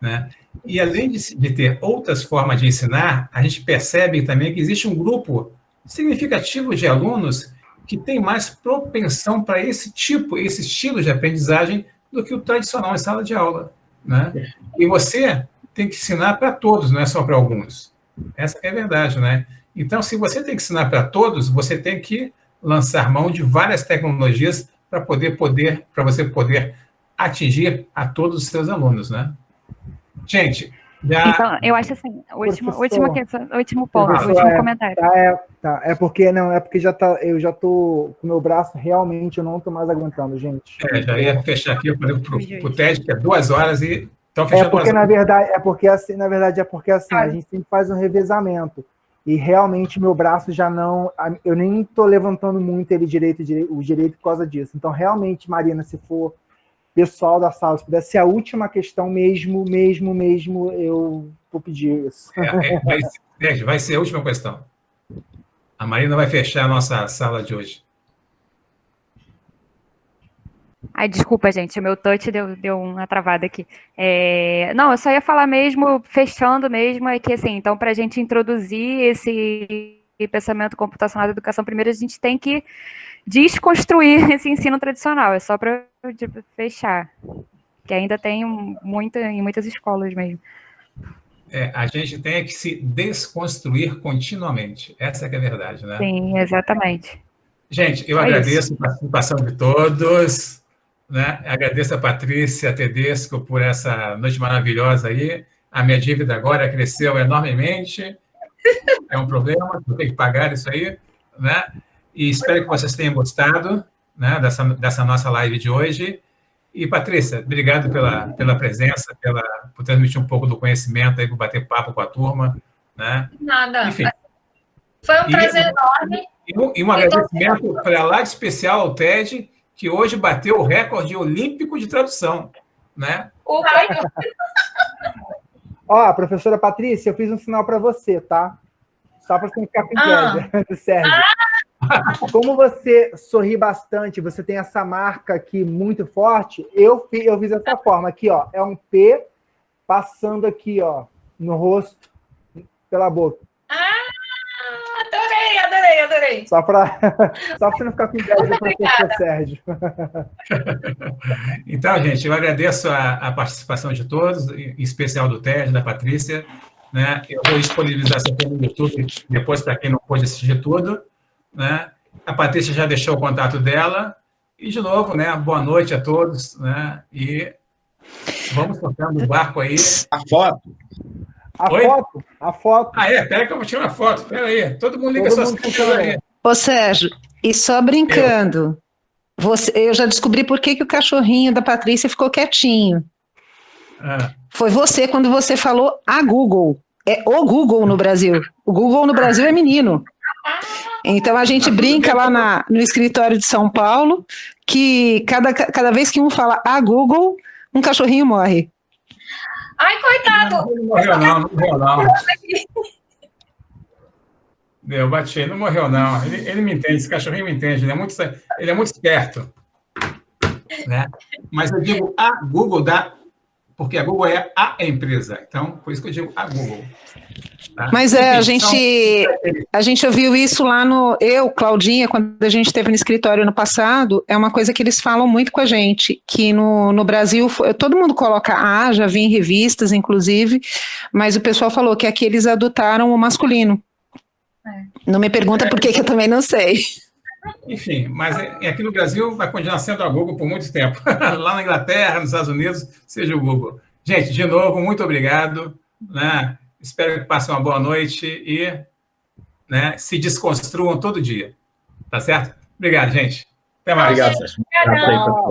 [SPEAKER 2] Né? E além de ter outras formas de ensinar, a gente percebe também que existe um grupo significativo de alunos que tem mais propensão para esse estilo de aprendizagem do que o tradicional em sala de aula. Né? E você tem que ensinar para todos, não é só para alguns. Essa é a verdade, né? Então, se você tem que ensinar para todos, você tem que lançar mão de várias tecnologias para você poder atingir a todos os seus alunos, né? Gente,
[SPEAKER 7] Então, eu acho assim, último ponto, último comentário.
[SPEAKER 3] É porque eu já tô com o meu braço, realmente eu não tô mais aguentando, gente.
[SPEAKER 2] Já ia fechar aqui, eu falei pro Ted que é 2 horas e estão fechando.
[SPEAKER 3] Na verdade, a gente sempre faz um revezamento. E realmente meu braço já não... Eu nem tô levantando muito ele direito por causa disso. Então, realmente, Marina, se for pessoal da sala, se puder ser a última questão mesmo, eu vou pedir isso.
[SPEAKER 2] Vai ser a última questão. A Marina vai fechar a nossa sala de hoje.
[SPEAKER 7] Ai, desculpa, gente, o meu touch deu uma travada aqui. Não, eu só ia falar mesmo, fechando mesmo, é que assim, então, para a gente introduzir esse pensamento computacional da educação, primeiro a gente tem que desconstruir esse ensino tradicional, é só para fechar, que ainda tem em muitas escolas mesmo.
[SPEAKER 2] A gente tem que se desconstruir continuamente, essa que é a verdade, né?
[SPEAKER 7] Sim, exatamente.
[SPEAKER 2] Gente, eu agradeço a participação de todos, né? Agradeço a Patrícia Tedesco por essa noite maravilhosa aí. A minha dívida agora cresceu enormemente, é um problema, eu tenho que pagar isso aí, né? E espero que vocês tenham gostado, né, dessa nossa live de hoje. E, Patrícia, obrigado pela presença, por transmitir um pouco do conhecimento aí, por bater papo com a turma, né?
[SPEAKER 1] Nada.
[SPEAKER 2] Enfim.
[SPEAKER 1] Foi um prazer enorme.
[SPEAKER 2] E um agradecimento para lá de especial ao TED, que hoje bateu o recorde olímpico de tradução, né?
[SPEAKER 3] Ó, professora Patrícia, eu fiz um sinal para você, tá? Só para você não ficar com inveja do Sérgio. Como você sorri bastante, você tem essa marca aqui muito forte, eu fiz dessa forma. Aqui, ó, é um P passando aqui, ó, no rosto, pela boca.
[SPEAKER 1] Adorei.
[SPEAKER 3] Só para você não ficar com inveja do professor Sérgio.
[SPEAKER 2] Então, gente, eu agradeço a participação de todos, em especial do TED, da Patrícia, né? Eu vou disponibilizar essa aqui no YouTube depois para quem não pôde assistir tudo, né? A Patrícia já deixou o contato dela. E, de novo, né? Boa noite a todos, né? E vamos tocando o barco aí.
[SPEAKER 4] A foto.
[SPEAKER 3] A foto.
[SPEAKER 2] Pera que eu vou tirar uma foto. Pera aí. Todo mundo liga suas câmeras aí.
[SPEAKER 6] Ô, Sérgio, e só brincando, eu já descobri por que o cachorrinho da Patrícia ficou quietinho. Foi você quando você falou a Google. É o Google no Brasil. O Google no Brasil é menino. Então a gente brinca lá no escritório de São Paulo que cada vez que um fala a Google, um cachorrinho morre.
[SPEAKER 1] Ai, coitado!
[SPEAKER 2] Não morreu não. Deu, bati, não morreu não. Ele me entende, esse cachorrinho me entende, ele é muito esperto. Né? Mas eu digo a Google porque a Google é a empresa. Então, por isso que eu digo a Google. Tá?
[SPEAKER 6] Mas a gente ouviu isso lá Claudinha, quando a gente esteve no escritório no passado, é uma coisa que eles falam muito com a gente, que no Brasil, todo mundo coloca já vi em revistas, inclusive, mas o pessoal falou que aqui eles adotaram o masculino. Não me pergunta por que eu também não sei.
[SPEAKER 2] Enfim, mas aqui no Brasil vai continuar sendo a Google por muito tempo. Lá na Inglaterra, nos Estados Unidos, seja o Google. Gente, de novo, muito obrigado, né? Espero que passem uma boa noite e, né, se desconstruam todo dia. Tá certo? Obrigado, gente. Até mais.
[SPEAKER 4] Obrigado, Sérgio.